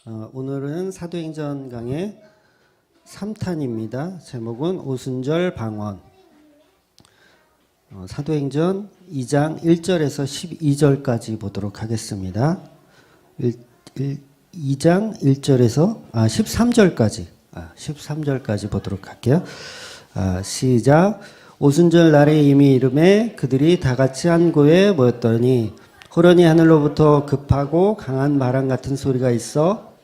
오늘은 사도행전 강의 3탄입니다. 제목은 오순절 방언. 사도행전 2장 1절에서 12절까지 보도록 하겠습니다. 2장 1절에서 13절까지 보도록 할게요. 시작. 오순절 날에 이미 이름에 그들이 다 같이 한 곳에 모였더니 호련히 하늘로부터 급하고 강한 바람 같은 소리가 있어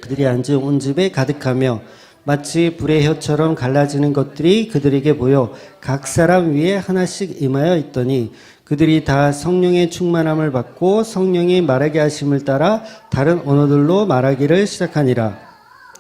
그들이 앉은 온 집에 가득하며 마치 불의 혀처럼 갈라지는 것들이 그들에게 보여 각 사람 위에 하나씩 임하여 있더니 그들이 다 성령의 충만함을 받고 성령이 말하게 하심을 따라 다른 언어들로 말하기를 시작하니라.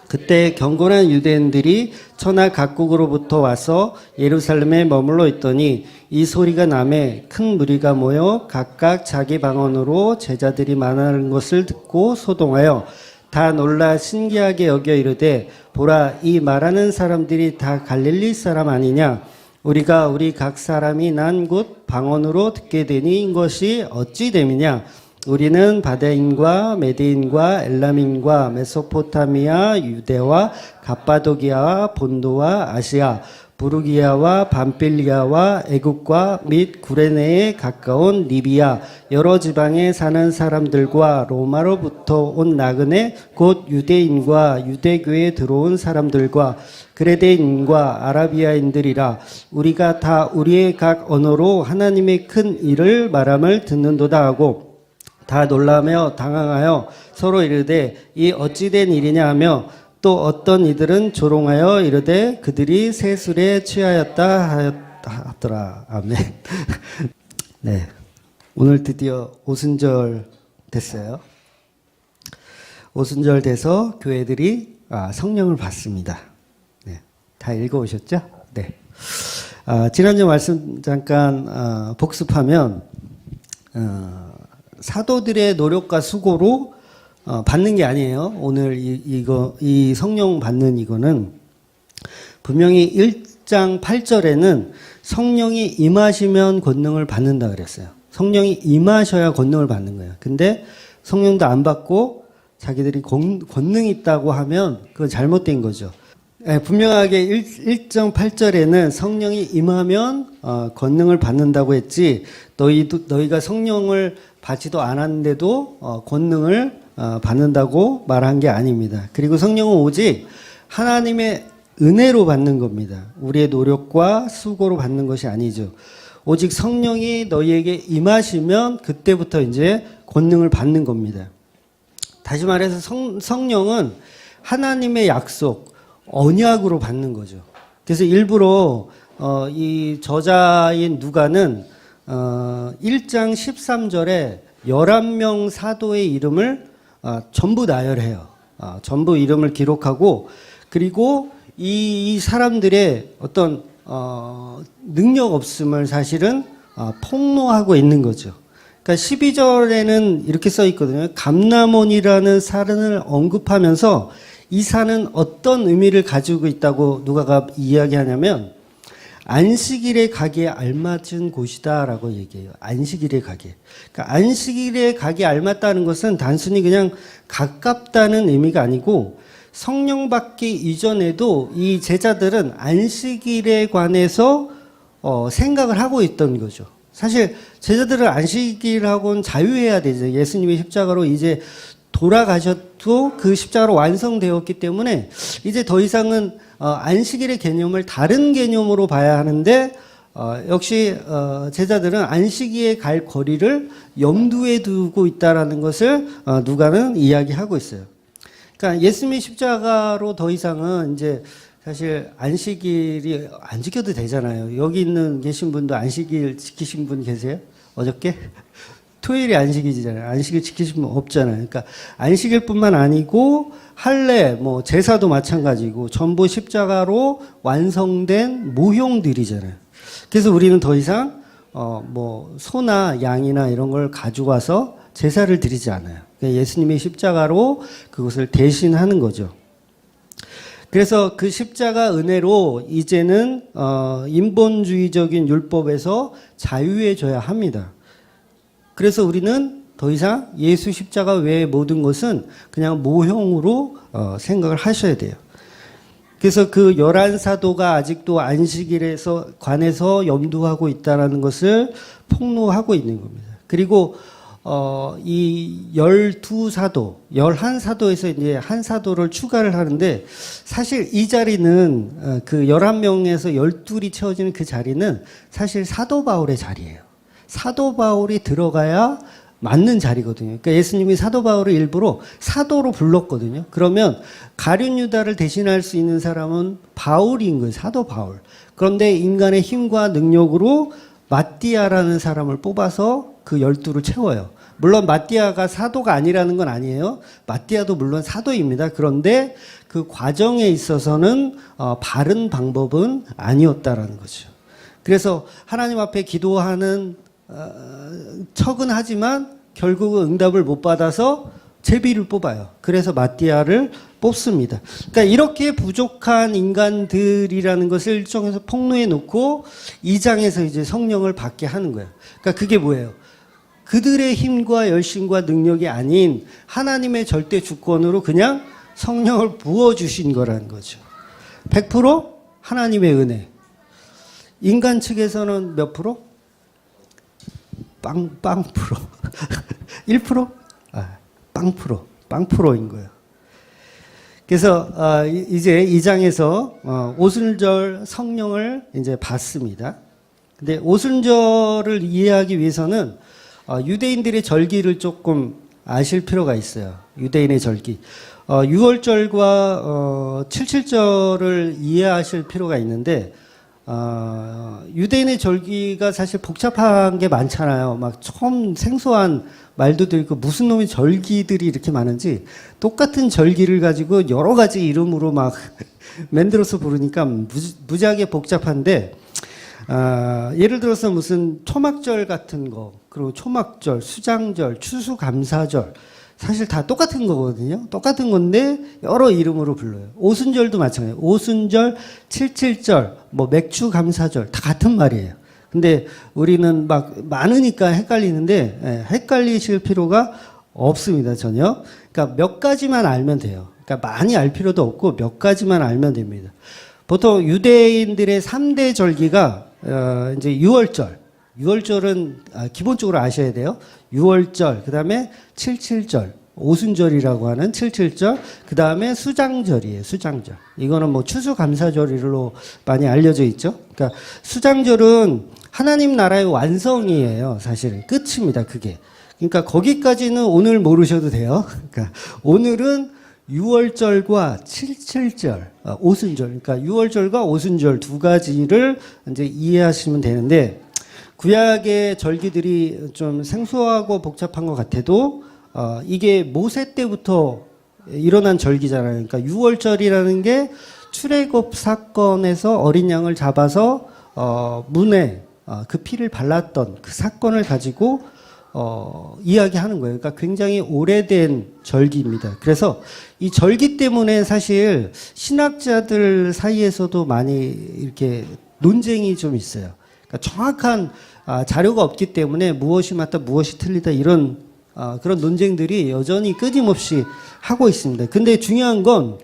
그때 경건한 유대인들이 천하 각국으로부터 와서 예루살렘에 머물러 있더니 이 소리가 나매 큰 무리가 모여 각각 자기 방언으로 제자들이 말하는 것을 듣고 소동하여 다 놀라 신기하게 여겨 이르되 보라 이 말하는 사람들이 다 갈릴리 사람 아니냐 우리가 우리 각 사람이 난 곳 방언으로 듣게 되니 이것이 어찌 됨이냐 우리는 바다인과 메대인과 엘람인과 메소포타미아 유대와 갑바도기아와 본도와 아시아 부르기아와 밤빌리아와 애국과 및 구레네에 가까운 리비아 여러 지방에 사는 사람들과 로마로부터 온 나그네 곧 유대인과 유대교에 들어온 사람들과 그레데인과 아라비아인들이라 우리가 다 우리의 각 언어로 하나님의 큰 일을 말함을 듣는도다 하고 다 놀라며 당황하여 서로 이르되 이 어찌된 일이냐 하며 또 어떤 이들은 조롱하여 이르되 그들이 세술에 취하였다 하더라. 아멘. 네, 오늘 드디어 오순절 됐어요. 오순절 돼서 교회들이 성령을 받습니다. 네, 다 읽어오셨죠? 네. 지난주 말씀 잠깐 복습하면 사도들의 노력과 수고로 받는 게 아니에요. 오늘 이 성령 받는 이거는 분명히 1장 8절에는 성령이 임하시면 권능을 받는다 그랬어요. 성령이 임하셔야 권능을 받는 거예요. 근데 성령도 안 받고 자기들이 권능이 있다고 하면 그건 잘못된 거죠. 분명하게 1장 8절에는 성령이 임하면 권능을 받는다고 했지 너희가 성령을 받지도 않았는데도 권능을 받는다고 말한 게 아닙니다. 그리고 성령은 오직 하나님의 은혜로 받는 겁니다. 우리의 노력과 수고로 받는 것이 아니죠. 오직 성령이 너희에게 임하시면 그때부터 이제 권능을 받는 겁니다. 다시 말해서 성령은 하나님의 약속, 언약으로 받는 거죠. 그래서 일부러 이 저자인 누가는 1장 13절에 11명 사도의 이름을 전부 나열해요. 전부 이름을 기록하고 그리고 이 사람들의 어떤 능력 없음을 사실은 폭로하고 있는 거죠. 그러니까 12절에는 이렇게 써 있거든요. 감람원이라는 산을 언급하면서 이 산은 어떤 의미를 가지고 있다고 누가가 이야기하냐면 안식일에 가기에 알맞은 곳이다라고 얘기해요. 안식일에 가기. 그러니까 안식일에 가기에 알맞다는 것은 단순히 그냥 가깝다는 의미가 아니고 성령 받기 이전에도 이 제자들은 안식일에 관해서 생각을 하고 있던 거죠. 사실 제자들은 안식일하고는 자유해야 되죠. 예수님이 십자가로 이제 돌아가셔도 그 십자가로 완성되었기 때문에 이제 더 이상은 안식일의 개념을 다른 개념으로 봐야 하는데 역시 제자들은 안식일에 갈 거리를 염두에 두고 있다라는 것을 누가는 이야기하고 있어요. 그러니까 예수님의 십자가로 더 이상은 이제 사실 안식일이 안 지켜도 되잖아요. 여기 계신 분도 안식일 지키신 분 계세요? 어저께? 토요일이 안식일이잖아요. 안식일 지키신 분 없잖아요. 그러니까 안식일뿐만 아니고 할례, 제사도 마찬가지고 전부 십자가로 완성된 모형들이잖아요. 그래서 우리는 더 이상 소나 양이나 이런 걸 가지고 와서 제사를 드리지 않아요. 그러니까 예수님의 십자가로 그것을 대신하는 거죠. 그래서 그 십자가 은혜로 이제는 인본주의적인 율법에서 자유해져야 합니다. 그래서 우리는 더 이상 예수 십자가 외의 모든 것은 그냥 모형으로 생각을 하셔야 돼요. 그래서 그 11사도가 아직도 안식일에서 관해서 염두하고 있다는 것을 폭로하고 있는 겁니다. 그리고 이 12사도, 11사도에서 이제 한 사도를 추가를 하는데 사실 이 자리는 그 11명에서 12이 채워지는 그 자리는 사실 사도 바울의 자리예요. 사도 바울이 들어가야 맞는 자리거든요. 그러니까 예수님이 사도 바울을 일부러 사도로 불렀거든요. 그러면 가룟 유다를 대신할 수 있는 사람은 바울인 거예요. 사도 바울. 그런데 인간의 힘과 능력으로 마띠아라는 사람을 뽑아서 그 12를 채워요. 물론 마띠아가 사도가 아니라는 건 아니에요. 마띠아도 물론 사도입니다. 그런데 그 과정에 있어서는 바른 방법은 아니었다라는 거죠. 그래서 하나님 앞에 기도하는 척은 하지만 결국은 응답을 못 받아서 제비를 뽑아요. 그래서 마띠아를 뽑습니다. 그러니까 이렇게 부족한 인간들이라는 것을 일종에서 폭로해 놓고 2장에서 이제 성령을 받게 하는 거예요. 그러니까 그게 뭐예요? 그들의 힘과 열심과 능력이 아닌 하나님의 절대 주권으로 그냥 성령을 부어주신 거라는 거죠. 100% 하나님의 은혜. 인간 측에서는 몇 프로? 빵 프로. 1%? 빵 프로. 빵 프로인 거예요. 그래서 이제 2장에서 오순절 성령을 이제 받습니다. 근데 오순절을 이해하기 위해서는 유대인들의 절기를 조금 아실 필요가 있어요. 유대인의 절기. 6월절과 77절을 이해하실 필요가 있는데 유대인의 절기가 사실 복잡한 게 많잖아요. 막 처음 생소한 말도 있고 무슨 놈의 절기들이 이렇게 많은지 똑같은 절기를 가지고 여러 가지 이름으로 막 만들어서 부르니까 무지하게 복잡한데 예를 들어서 무슨 초막절 같은 거, 그리고 초막절, 수장절, 추수감사절 사실 다 똑같은 거거든요. 똑같은 건데 여러 이름으로 불러요. 오순절도 마찬가지예요. 오순절, 칠칠절, 뭐 맥주감사절 다 같은 말이에요. 근데 우리는 막 많으니까 헷갈리는데 헷갈리실 필요가 없습니다. 전혀. 그러니까 몇 가지만 알면 돼요. 그러니까 많이 알 필요도 없고 몇 가지만 알면 됩니다. 보통 유대인들의 3대 절기가 이제 6월절. 6월절은 기본적으로 아셔야 돼요. 6월절, 그 다음에 77절, 오순절이라고 하는 77절, 그 다음에 수장절이에요. 수장절. 이거는 뭐 추수감사절로 많이 알려져 있죠. 그러니까 수장절은 하나님 나라의 완성이에요. 사실은 끝입니다. 그게. 그러니까 거기까지는 오늘 모르셔도 돼요. 그러니까 오늘은 6월절과 77절, 오순절. 그러니까 6월절과 오순절 두 가지를 이제 이해하시면 되는데, 구약의 절기들이 좀 생소하고 복잡한 것 같아도, 이게 모세 때부터 일어난 절기잖아요. 그러니까 6월절이라는 게 출애굽 사건에서 어린 양을 잡아서, 문에, 그 피를 발랐던 그 사건을 가지고, 이야기하는 거예요. 그러니까 굉장히 오래된 절기입니다. 그래서 이 절기 때문에 사실 신학자들 사이에서도 많이 이렇게 논쟁이 좀 있어요. 그러니까 정확한 자료가 없기 때문에 무엇이 맞다, 무엇이 틀리다 이런 그런 논쟁들이 여전히 끊임없이 하고 있습니다. 근데 중요한 건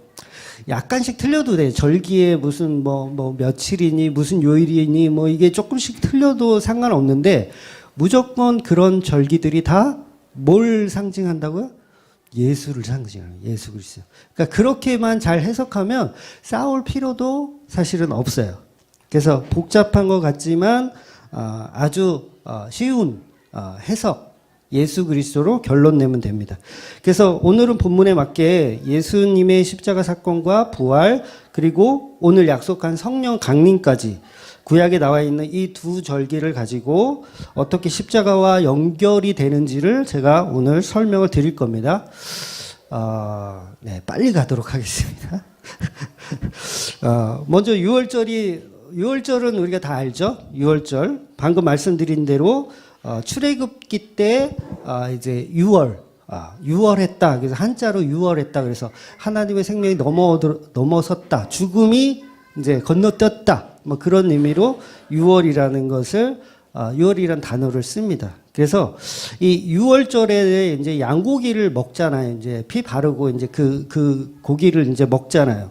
약간씩 틀려도 돼요. 절기에 무슨 뭐 며칠이니 무슨 요일이니 뭐 이게 조금씩 틀려도 상관없는데 무조건 그런 절기들이 다 뭘 상징한다고요? 예수를 상징하는 거예요. 예수 그리스도. 그러니까 그렇게만 잘 해석하면 싸울 필요도 사실은 없어요. 그래서 복잡한 것 같지만 아주 쉬운 해석 예수 그리스도로 결론 내면 됩니다. 그래서 오늘은 본문에 맞게 예수님의 십자가 사건과 부활 그리고 오늘 약속한 성령 강림까지 구약에 나와 있는 이 두 절기를 가지고 어떻게 십자가와 연결이 되는지를 제가 오늘 설명을 드릴 겁니다. 네, 빨리 가도록 하겠습니다. 먼저 6월절은 우리가 다 알죠? 6월절. 방금 말씀드린 대로 출애굽기 때 이제 6월했다. 그래서 한자로 6월했다. 그래서 하나님의 생명이 넘어섰다. 죽음이 이제 건너뛰었다. 뭐 그런 의미로 6월이라는 것을 6월이라는 단어를 씁니다. 그래서 이 6월절에 이제 양고기를 먹잖아요. 이제 피 바르고 이제 그 고기를 이제 먹잖아요.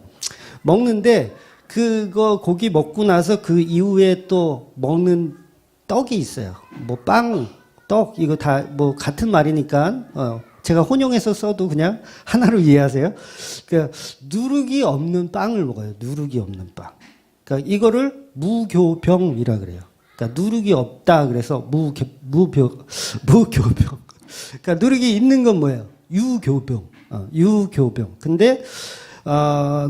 먹는데 그거 고기 먹고 나서 그 이후에 또 먹는 떡이 있어요. 뭐 빵, 떡 이거 다 뭐 같은 말이니까 제가 혼용해서 써도 그냥 하나로 이해하세요. 그러니까 누룩이 없는 빵을 먹어요. 누룩이 없는 빵. 그러니까 이거를 무교병이라 그래요. 그러니까 누룩이 없다 그래서 무교병. 그러니까 누룩이 있는 건 뭐예요? 유교병. 유교병. 근데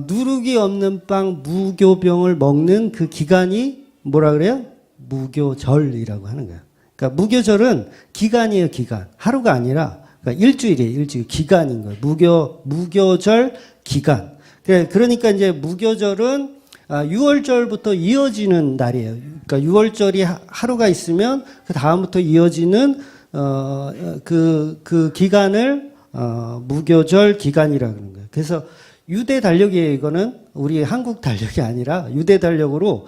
누룩이 없는 빵 무교병을 먹는 그 기간이 뭐라 그래요? 무교절이라고 하는 거예요. 그러니까 무교절은 기간이에요, 기간. 하루가 아니라 그러니까 일주일이에요, 일주일. 기간인 거예요. 무교절 기간. 그러니까 이제 무교절은 6월절부터 이어지는 날이에요. 그러니까 6월절이 하루가 있으면 그 다음부터 이어지는 그 기간을 무교절 기간이라고 하는 거예요. 그래서 유대 달력이에요. 이거는 우리 한국 달력이 아니라 유대 달력으로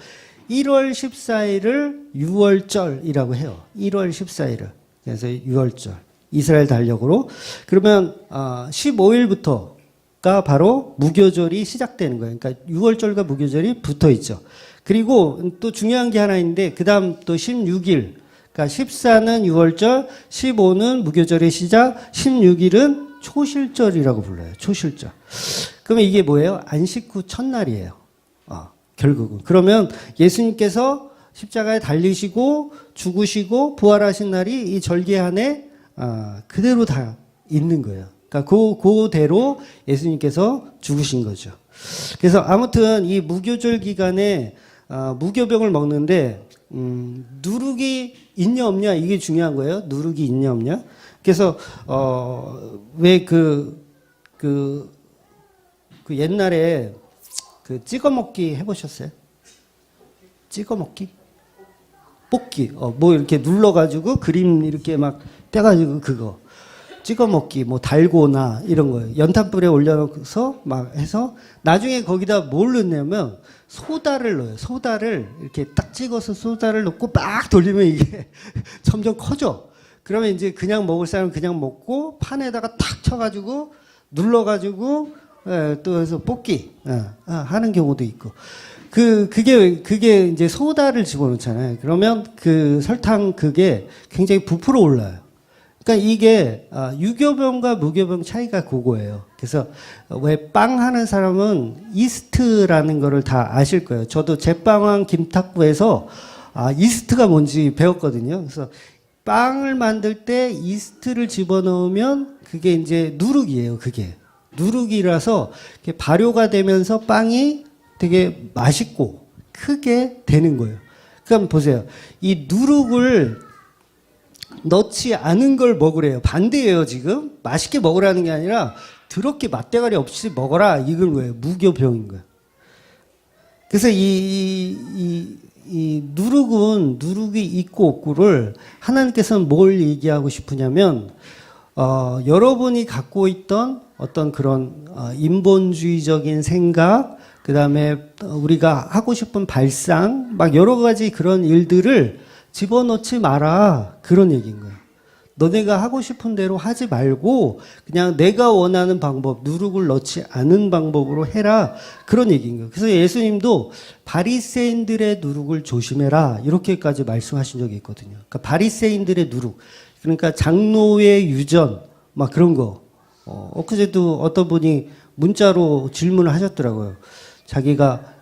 1월 14일을 6월절이라고 해요. 1월 14일을. 그래서 6월절. 이스라엘 달력으로. 그러면 15일부터가 바로 무교절이 시작되는 거예요. 그러니까 6월절과 무교절이 붙어 있죠. 그리고 또 중요한 게 하나 있는데 그다음 또 16일. 그러니까 14는 6월절, 15는 무교절의 시작, 16일은 초실절이라고 불러요. 초실절. 그러면 이게 뭐예요? 안식 후 첫날이에요. 결국은. 그러면 예수님께서 십자가에 달리시고 죽으시고 부활하신 날이 이 절기 안에 그대로 다 있는 거예요. 그러니까 그대로 예수님께서 죽으신 거죠. 그래서 아무튼 이 무교절 기간에 무교병을 먹는데 누룩이 있냐 없냐 이게 중요한 거예요. 누룩이 있냐 없냐. 그래서 왜 그 옛날에 그 찍어 먹기 해보셨어요? 찍어 먹기? 뽑기. 뭐 이렇게 눌러가지고 그림 이렇게 막 떼가지고 그거. 찍어 먹기, 뭐 달고나 이런 거예요. 연탄불에 올려놓고서 막 해서 나중에 거기다 뭘 넣냐면 소다를 넣어요. 소다를 이렇게 딱 찍어서 소다를 넣고 막 돌리면 이게 점점 커져. 그러면 이제 그냥 먹을 사람은 그냥 먹고 판에다가 탁 쳐가지고 눌러가지고 또 해서 뽑기 하는 경우도 있고. 그게 이제 소다를 집어넣잖아요. 그러면 그 설탕 그게 굉장히 부풀어 올라요. 그러니까 이게 유교병과 무교병 차이가 그거예요. 그래서 왜 빵 하는 사람은 이스트라는 거를 다 아실 거예요. 저도 제빵왕 김탁구에서 이스트가 뭔지 배웠거든요. 그래서 빵을 만들 때 이스트를 집어넣으면 그게 이제 누룩이에요. 그게 누룩이라서 발효가 되면서 빵이 되게 맛있고 크게 되는 거예요. 그럼 보세요. 이 누룩을 넣지 않은 걸 먹으래요. 반대예요, 지금. 맛있게 먹으라는 게 아니라 더럽게 맛대가리 없이 먹어라. 이건 거예요. 무교병인 거예요. 그래서 이 누룩이 있고 없고를 하나님께서는 뭘 얘기하고 싶으냐면, 여러분이 갖고 있던 어떤 그런 인본주의적인 생각, 그 다음에 우리가 하고 싶은 발상, 막 여러 가지 그런 일들을 집어넣지 마라. 그런 얘기인 거예요. 너네가 하고 싶은 대로 하지 말고 그냥 내가 원하는 방법, 누룩을 넣지 않은 방법으로 해라. 그런 얘기인 거예요. 그래서 예수님도 바리새인들의 누룩을 조심해라. 이렇게까지 말씀하신 적이 있거든요. 그러니까 바리새인들의 누룩. 그러니까 장로의 유전, 막 그런 거. 엊그제도 어떤 분이 문자로 질문을 하셨더라고요. 자기가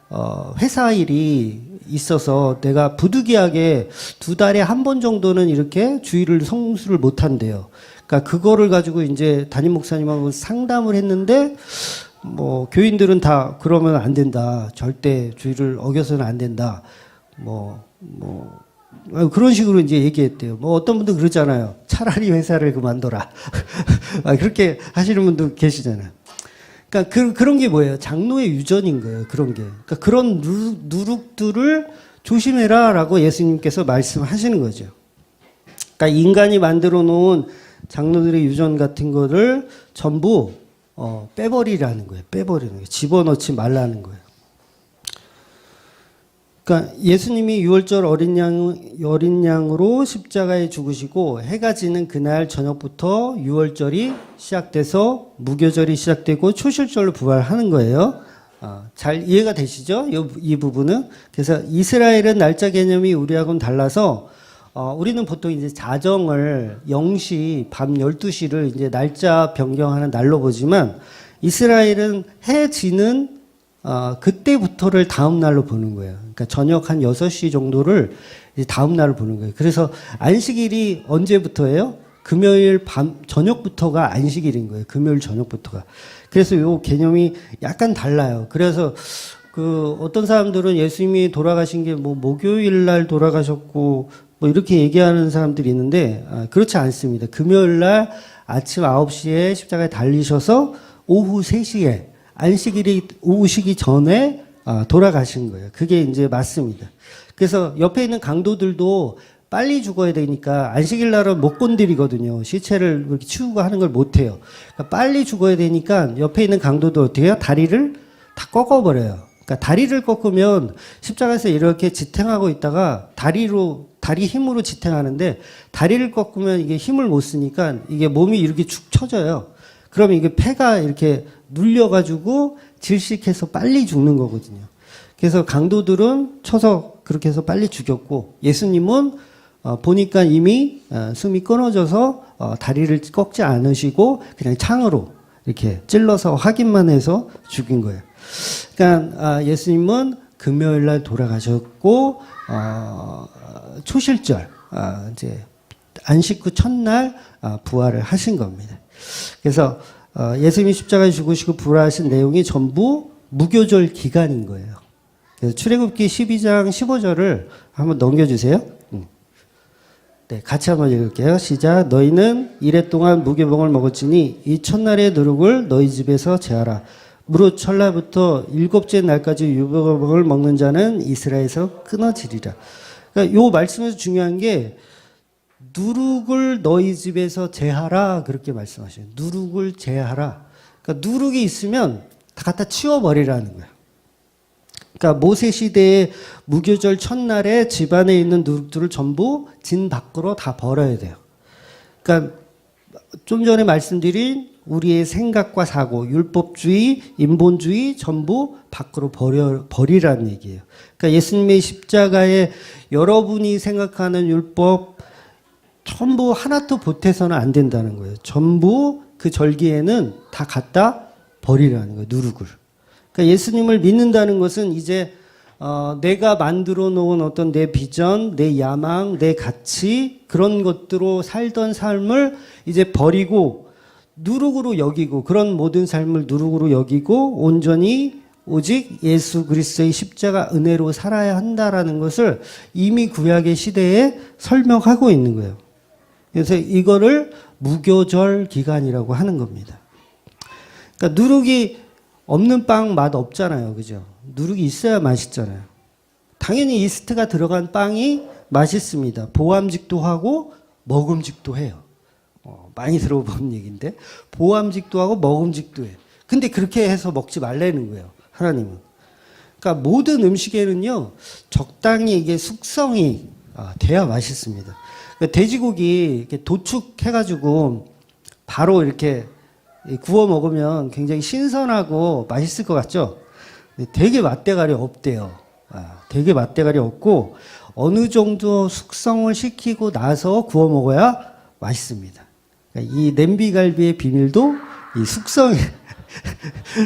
회사 일이 있어서 내가 부득이하게 2달에 한 번 정도는 이렇게 주일을 성수를 못 한대요. 그러니까 그거를 가지고 이제 담임 목사님하고 상담을 했는데 뭐 교인들은 다 그러면 안 된다. 절대 주일을 어겨서는 안 된다. 그런 식으로 이제 얘기했대요. 뭐 어떤 분도 그러잖아요. 차라리 회사를 그만둬라. 그렇게 하시는 분도 계시잖아요. 그러니까 그런 게 뭐예요? 장로의 유전인 거예요. 그런 게. 그러니까 그런 누룩들을 조심해라라고 예수님께서 말씀하시는 거죠. 그러니까 인간이 만들어 놓은 장로들의 유전 같은 거를 전부 빼버리라는 거예요. 빼버리는 거예요. 집어넣지 말라는 거예요. 그러니까 예수님이 유월절 어린 양으로 십자가에 죽으시고 해가 지는 그날 저녁부터 유월절이 시작돼서 무교절이 시작되고 초실절로 부활하는 거예요. 잘 이해가 되시죠? 이 부분은. 그래서 이스라엘은 날짜 개념이 우리하고는 달라서 우리는 보통 이제 자정을 0시, 밤 12시를 이제 날짜 변경하는 날로 보지만 이스라엘은 해 지는 그때부터를 다음 날로 보는 거예요. 그러니까 저녁 한 6시 정도를 이제 다음 날로 보는 거예요. 그래서 안식일이 언제부터예요? 금요일 밤 저녁부터가 안식일인 거예요. 금요일 저녁부터가. 그래서 요 개념이 약간 달라요. 그래서 어떤 사람들은 예수님이 돌아가신 게 뭐 목요일 날 돌아가셨고 뭐 이렇게 얘기하는 사람들이 있는데 그렇지 않습니다. 금요일 날 아침 9시에 십자가에 달리셔서 오후 3시에 안식일이 오시기 전에 돌아가신 거예요. 그게 이제 맞습니다. 그래서 옆에 있는 강도들도 빨리 죽어야 되니까 안식일 날은 못 건드리거든요. 시체를 이렇게 치우고 하는 걸 못 해요. 그러니까 빨리 죽어야 되니까 옆에 있는 강도도 어떻게 해요? 다리를 다 꺾어버려요. 그러니까 다리를 꺾으면 십자가에서 이렇게 지탱하고 있다가 다리 힘으로 지탱하는데 다리를 꺾으면 이게 힘을 못 쓰니까 이게 몸이 이렇게 축 처져요. 그러면 이게 폐가 이렇게 눌려가지고 질식해서 빨리 죽는 거거든요. 그래서 강도들은 쳐서 그렇게 해서 빨리 죽였고 예수님은 보니까 이미 숨이 끊어져서 다리를 꺾지 않으시고 그냥 창으로 이렇게 찔러서 확인만 해서 죽인 거예요. 그러니까 예수님은 금요일 날 돌아가셨고 초실절 이제 안식 후 첫날 부활을 하신 겁니다. 그래서 예수님이 십자가에 죽으시고 부활하신 내용이 전부 무교절 기간인 거예요. 그래서 출애굽기 12장 15절을 한번 넘겨주세요. 네, 같이 한번 읽을게요. 시작. 너희는 이래 동안 무교병을 먹었으니 이 첫날의 누룩을 너희 집에서 제하라. 무릇 첫날부터 일곱째 날까지 유교병을 먹는 자는 이스라엘에서 끊어지리라. 그러니까 요 말씀에서 중요한 게 누룩을 너희 집에서 제하라 그렇게 말씀하셔요. 누룩을 제하라. 그러니까 누룩이 있으면 다 갖다 치워버리라는 거예요. 그러니까 모세 시대의 무교절 첫날에 집안에 있는 누룩들을 전부 진 밖으로 다 버려야 돼요. 그러니까 좀 전에 말씀드린 우리의 생각과 사고, 율법주의, 인본주의 전부 밖으로 버리라는 얘기예요. 그러니까 예수님의 십자가에 여러분이 생각하는 율법 전부 하나도 보태서는 안 된다는 거예요. 전부 그 절기에는 다 갖다 버리라는 거예요. 누룩을. 그러니까 예수님을 믿는다는 것은 이제 내가 만들어 놓은 어떤 내 비전, 내 야망, 내 가치 그런 것들로 살던 삶을 이제 버리고 누룩으로 여기고 그런 모든 삶을 누룩으로 여기고 온전히 오직 예수 그리스도의 십자가 은혜로 살아야 한다라는 것을 이미 구약의 시대에 설명하고 있는 거예요. 그래서 이거를 무교절 기간이라고 하는 겁니다. 그러니까 누룩이 없는 빵 맛 없잖아요. 그죠? 누룩이 있어야 맛있잖아요. 당연히 이스트가 들어간 빵이 맛있습니다. 보암직도 하고 먹음직도 해요. 많이 들어본 얘기인데 보암직도 하고 먹음직도 해요. 근데 그렇게 해서 먹지 말라는 거예요. 하나님은. 그러니까 모든 음식에는요. 적당히 이게 숙성이 돼야 맛있습니다. 그러니까 돼지고기 이렇게 도축해가지고 바로 이렇게 구워 먹으면 굉장히 신선하고 맛있을 것 같죠? 되게 맛대가리 없대요. 되게 맛대가리 없고 어느 정도 숙성을 시키고 나서 구워 먹어야 맛있습니다. 그러니까 이 냄비갈비의 비밀도 이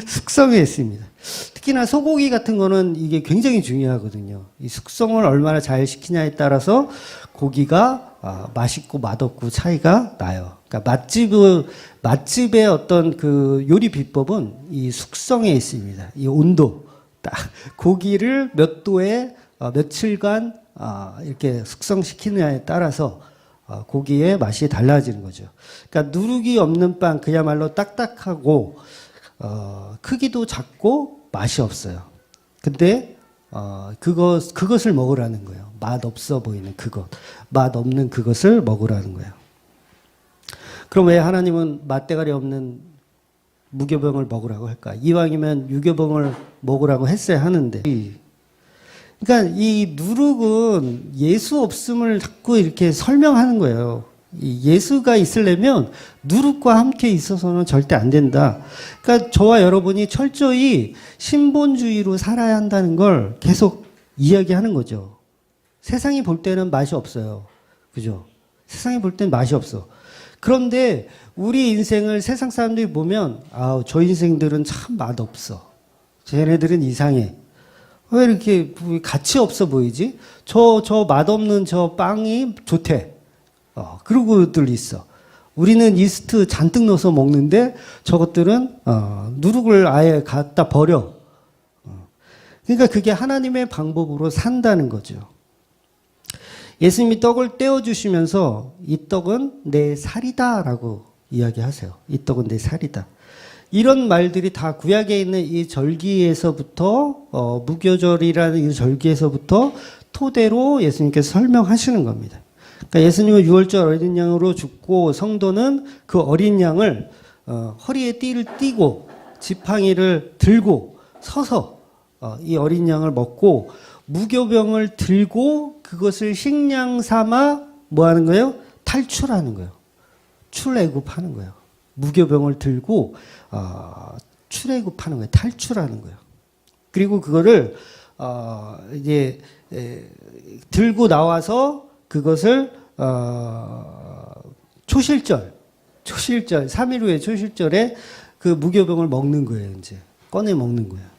숙성에 있습니다. 특히나 소고기 같은 거는 이게 굉장히 중요하거든요. 이 숙성을 얼마나 잘 시키냐에 따라서 고기가 맛있고 맛없고 차이가 나요. 그러니까 맛집의 어떤 그 요리 비법은 이 숙성에 있습니다. 이 온도. 딱 고기를 몇 도에 며칠간 이렇게 숙성시키느냐에 따라서 고기의 맛이 달라지는 거죠. 그러니까 누룩이 없는 빵 그야말로 딱딱하고 크기도 작고 맛이 없어요. 근데 그것을 먹으라는 거예요. 맛 없어 보이는 그것, 맛 없는 그것을 먹으라는 거예요. 그럼 왜 하나님은 맛대가리 없는 무교병을 먹으라고 할까? 이왕이면 유교병을 먹으라고 했어야 하는데 그러니까 이 누룩은 예수 없음을 자꾸 이렇게 설명하는 거예요. 이 예수가 있으려면 누룩과 함께 있어서는 절대 안 된다. 그러니까 저와 여러분이 철저히 신본주의로 살아야 한다는 걸 계속 이야기하는 거죠. 세상이 볼 때는 맛이 없어요. 그죠? 세상이 볼 때는 맛이 없어. 그런데 우리 인생을 세상 사람들이 보면, 아, 저 인생들은 참 맛없어. 쟤네들은 이상해. 왜 이렇게 가치 없어 보이지? 저 맛없는 저 빵이 좋대. 그러고들 있어. 우리는 이스트 잔뜩 넣어서 먹는데 저것들은 누룩을 아예 갖다 버려. 그러니까 그게 하나님의 방법으로 산다는 거죠. 예수님이 떡을 떼어주시면서 이 떡은 내 살이다라고 이야기하세요. 이 떡은 내 살이다. 이런 말들이 다 구약에 있는 이 절기에서부터 무교절이라는 이 절기에서부터 토대로 예수님께서 설명하시는 겁니다. 그러니까 예수님은 유월절 어린 양으로 죽고 성도는 그 어린 양을 허리에 띠를 띠고 지팡이를 들고 서서 이 어린 양을 먹고 무교병을 들고 그것을 식량 삼아 뭐 하는 거예요? 탈출하는 거예요. 출애굽하는 거예요. 무교병을 들고 출애굽하는 거예요. 탈출하는 거예요. 그리고 그거를 이제 들고 나와서 그것을 초실절 3일 후에 초실절에 그 무교병을 먹는 거예요. 이제 꺼내 먹는 거예요.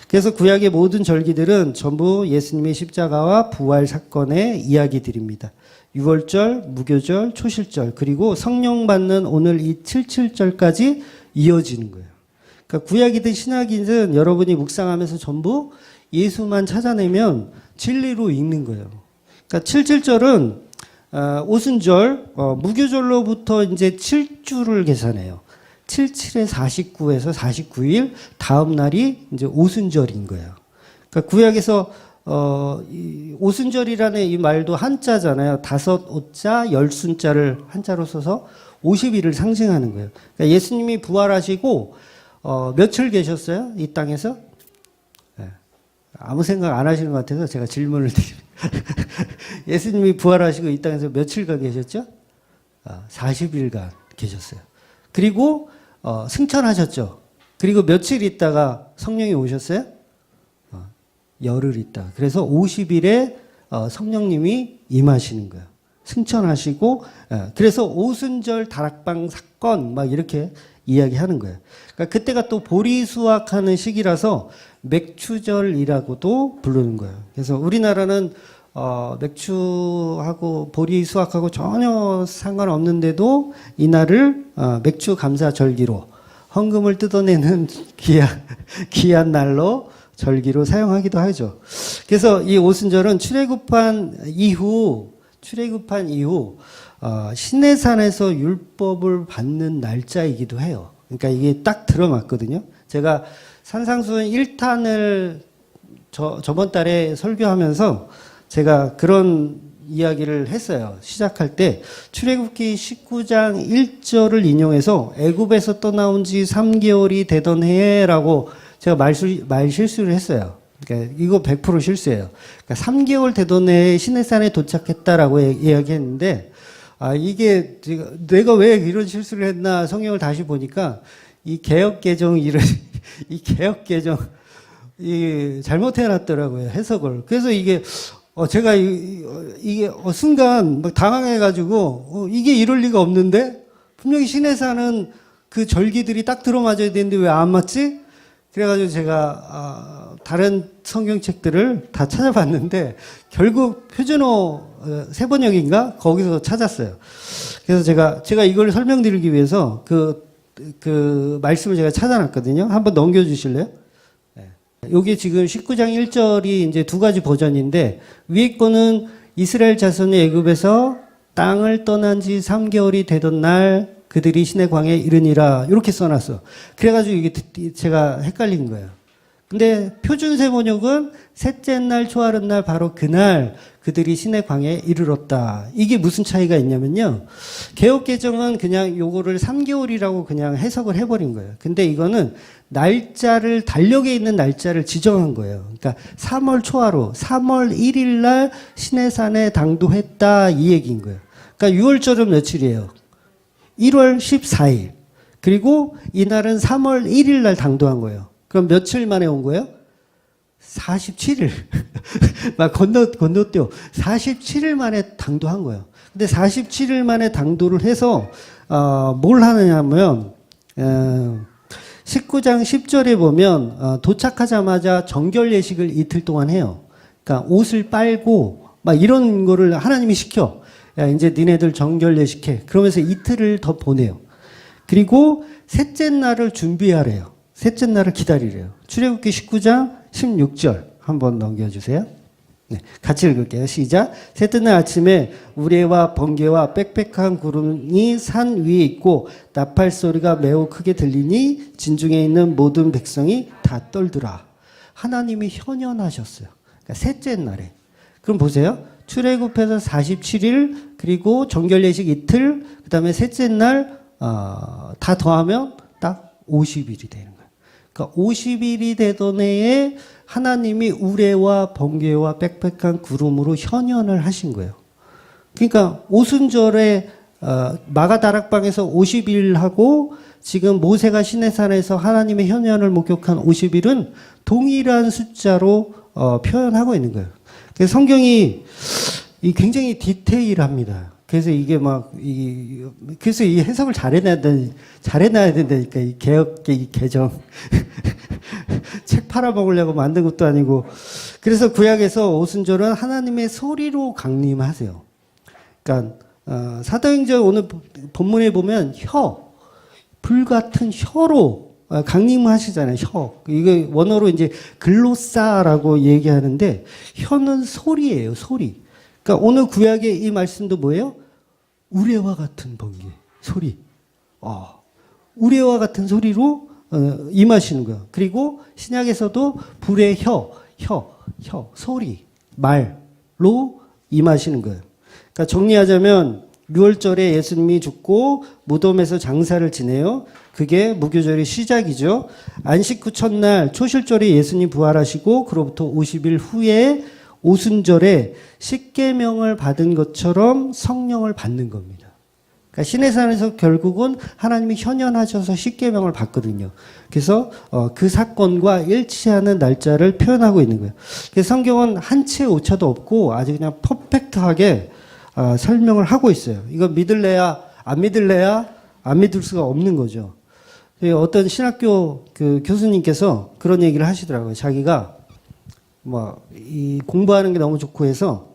그래서 구약의 모든 절기들은 전부 예수님의 십자가와 부활 사건의 이야기들입니다. 유월절, 무교절, 초실절, 그리고 성령 받는 오늘 이 77절까지 이어지는 거예요. 그러니까 구약이든 신약이든 여러분이 묵상하면서 전부 예수만 찾아내면 진리로 읽는 거예요. 그러니까 77절은 오순절, 무교절로부터 이제 7주를 계산해요. 77에 49에서 49일, 다음 날이 이제 오순절인 거예요. 그러니까 구약에서 이 오순절이라는 이 말도 한자잖아요. 5오자 10순자를 한자로 써서 50일을 상징하는 거예요. 그러니까 예수님이 부활하시고 며칠 계셨어요? 이 땅에서? 네. 아무 생각 안 하시는 것 같아서 제가 질문을 드립니다. 예수님이 부활하시고 이 땅에서 며칠간 계셨죠? 40일간 계셨어요. 그리고 승천하셨죠. 그리고 며칠 있다가 성령이 오셨어요? 열흘 있다. 그래서 50일에 성령님이 임하시는 거예요. 승천하시고, 그래서 오순절 다락방 사건 막 이렇게 이야기하는 거예요. 그러니까 그때가 또 보리 수확하는 시기라서 맥추절이라고도 부르는 거예요. 그래서 우리나라는 맥추하고 보리 수확하고 전혀 상관없는데도 이날을 맥추 감사절기로 헌금을 뜯어내는 귀한 날로 절기로 사용하기도 하죠. 그래서 이 오순절은 출애굽한 이후 시내산에서 율법을 받는 날짜이기도 해요. 그러니까 이게 딱 들어맞거든요. 제가 산상수훈 1탄을 저번 달에 설교하면서 제가 그런 이야기를 했어요. 시작할 때 출애굽기 19장 1절을 인용해서 애굽에서 떠나온 지 3개월이 되던 해라고 제가 말 실수를 했어요. 그러니까 이거 100% 실수예요. 그러니까 3개월 되던 해에 시내산에 도착했다라고 이야기했는데 이게 내가 왜 이런 실수를 했나 성경을 다시 보니까 이 개역개정 잘못해놨더라고요. 해석을. 그래서 이게 제가 이게 순간 막 당황해가지고 이게 이럴 리가 없는데 분명히 시내산은 그 절기들이 딱 들어맞아야 되는데 왜 안 맞지? 그래가지고 제가 다른 성경책들을 다 찾아봤는데 결국 표준어 세번역인가 거기서 찾았어요. 그래서 제가 이걸 설명드리기 위해서 그 말씀을 제가 찾아놨거든요. 한번 넘겨주실래요? 여기 지금 19장 1절이 이제 두 가지 버전인데 위에 거는 이스라엘 자손이 애굽에서 땅을 떠난 지 3개월이 되던 날 그들이 시내 광야에 이르니라 이렇게 써놨어. 그래가지고 이게 제가 헷갈린 거예요. 근데 표준세 번역은 셋째 날 초하룻 날 바로 그날 그들이 시내 광야에 이르렀다. 이게 무슨 차이가 있냐면요. 개역개정은 그냥 요거를 3개월이라고 그냥 해석을 해버린 거예요. 근데 이거는 날짜를 달력에 있는 날짜를 지정한 거예요. 그러니까 3월 초하루 3월 1일 날 시내산에 당도했다 이 얘기인 거예요. 그러니까 6월절은 며칠이에요? 1월 14일. 그리고 이날은 3월 1일 날 당도한 거예요. 그럼 며칠 만에 온 거예요? 47일. 막 건너뛰어. 47일 만에 당도한 거예요. 근데 47일 만에 당도를 해서, 뭘 하느냐면, 19장 10절에 보면, 도착하자마자 정결 예식을 이틀 동안 해요. 그러니까 옷을 빨고, 막 이런 거를 하나님이 시켜. 야, 이제 니네들 정결 예식해. 그러면서 이틀을 더 보내요. 그리고 셋째 날을 준비하래요. 셋째 날을 기다리래요. 출애굽기 19장 16절 한번 넘겨주세요. 네, 같이 읽을게요. 시작. 셋째 날 아침에 우레와 번개와 빽빽한 구름이 산 위에 있고 나팔 소리가 매우 크게 들리니 진중에 있는 모든 백성이 다 떨더라. 하나님이 현현하셨어요. 그러니까 셋째 날에. 그럼 보세요. 출애굽해서 47일 그리고 정결 예식 이틀 그다음에 셋째 날 다 더하면 딱 50일이 되는 거예요. 그러니까 50일이 되던 해에 하나님이 우레와 번개와 빽빽한 구름으로 현현을 하신 거예요. 그러니까 오순절에 마가다락방에서 50일 하고 지금 모세가 시내산에서 하나님의 현현을 목격한 50일은 동일한 숫자로 표현하고 있는 거예요. 그래서 성경이 굉장히 디테일합니다. 그래서 이게 그래서 이 해석을 잘해놔야 된다니까. 이 개정. 책 팔아먹으려고 만든 것도 아니고. 그래서 구약에서 오순절은 하나님의 소리로 강림하세요. 그러니까, 사도행전 오늘 본문에 보면 불같은 혀로 강림하시잖아요. 이게 원어로 이제 글로사라고 얘기하는데, 혀는 소리예요, 소리. 그러니까 오늘 구약의 이 말씀도 뭐예요? 우레와 같은 번개, 소리. 우레와 같은 소리로 임하시는 거예요. 그리고 신약에서도 불의 소리, 말로 임하시는 거예요. 그러니까 정리하자면 6월절에 예수님이 죽고 무덤에서 장사를 지내요. 그게 무교절의 시작이죠. 안식 후 첫날 초실절에 예수님 부활하시고 그로부터 50일 후에 오순절에 십계명을 받은 것처럼 성령을 받는 겁니다. 그러니까 시내산에서 결국은 하나님이 현현하셔서 십계명을 받거든요. 그래서 그 사건과 일치하는 날짜를 표현하고 있는 거예요. 그래서 성경은 한 치의 오차도 없고 아주 그냥 퍼펙트하게 설명을 하고 있어요. 이거 믿을래야 안 믿을래야 안 믿을 수가 없는 거죠. 어떤 신학교 그 교수님께서 그런 얘기를 하시더라고요. 자기가 이 공부하는 게 너무 좋고 해서,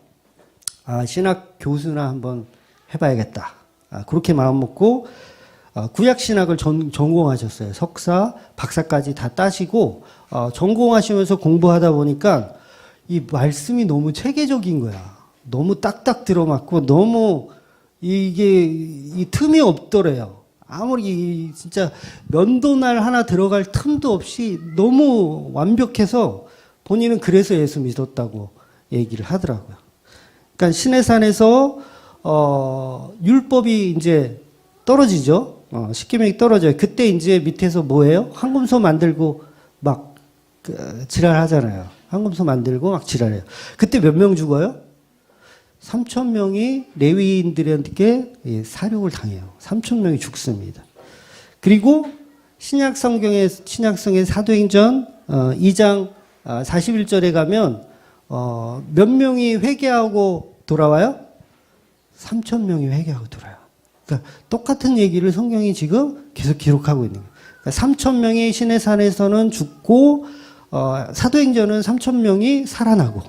신학 교수나 한번 해봐야겠다. 그렇게 마음 먹고, 구약신학을 전공하셨어요. 석사, 박사까지 다 따시고, 전공하시면서 공부하다 보니까 이 말씀이 너무 체계적인 거야. 너무 딱딱 들어맞고, 너무 이 틈이 없더래요. 아무리 진짜 면도날 하나 들어갈 틈도 없이 너무 완벽해서 본인은 그래서 예수 믿었다고 얘기를 하더라고요. 그러니까 시내산에서 율법이 이제 떨어지죠. 십계명이 떨어져요. 그때 이제 밑에서 뭐예요? 황금소 만들고 막 지랄하잖아요. 황금소 만들고 막 지랄해요. 그때 몇 명 죽어요? 3,000명이 레위인들에게 사륙을 당해요. 3,000명이 죽습니다. 그리고 신약성의 사도행전 2장 41절에 가면 몇 명이 회개하고 돌아와요? 3,000명이 회개하고 돌아와요. 그러니까 똑같은 얘기를 성경이 지금 계속 기록하고 있는 거예요. 그러니까 3,000명이 시내산에서는 죽고 사도행전은 3,000명이 살아나고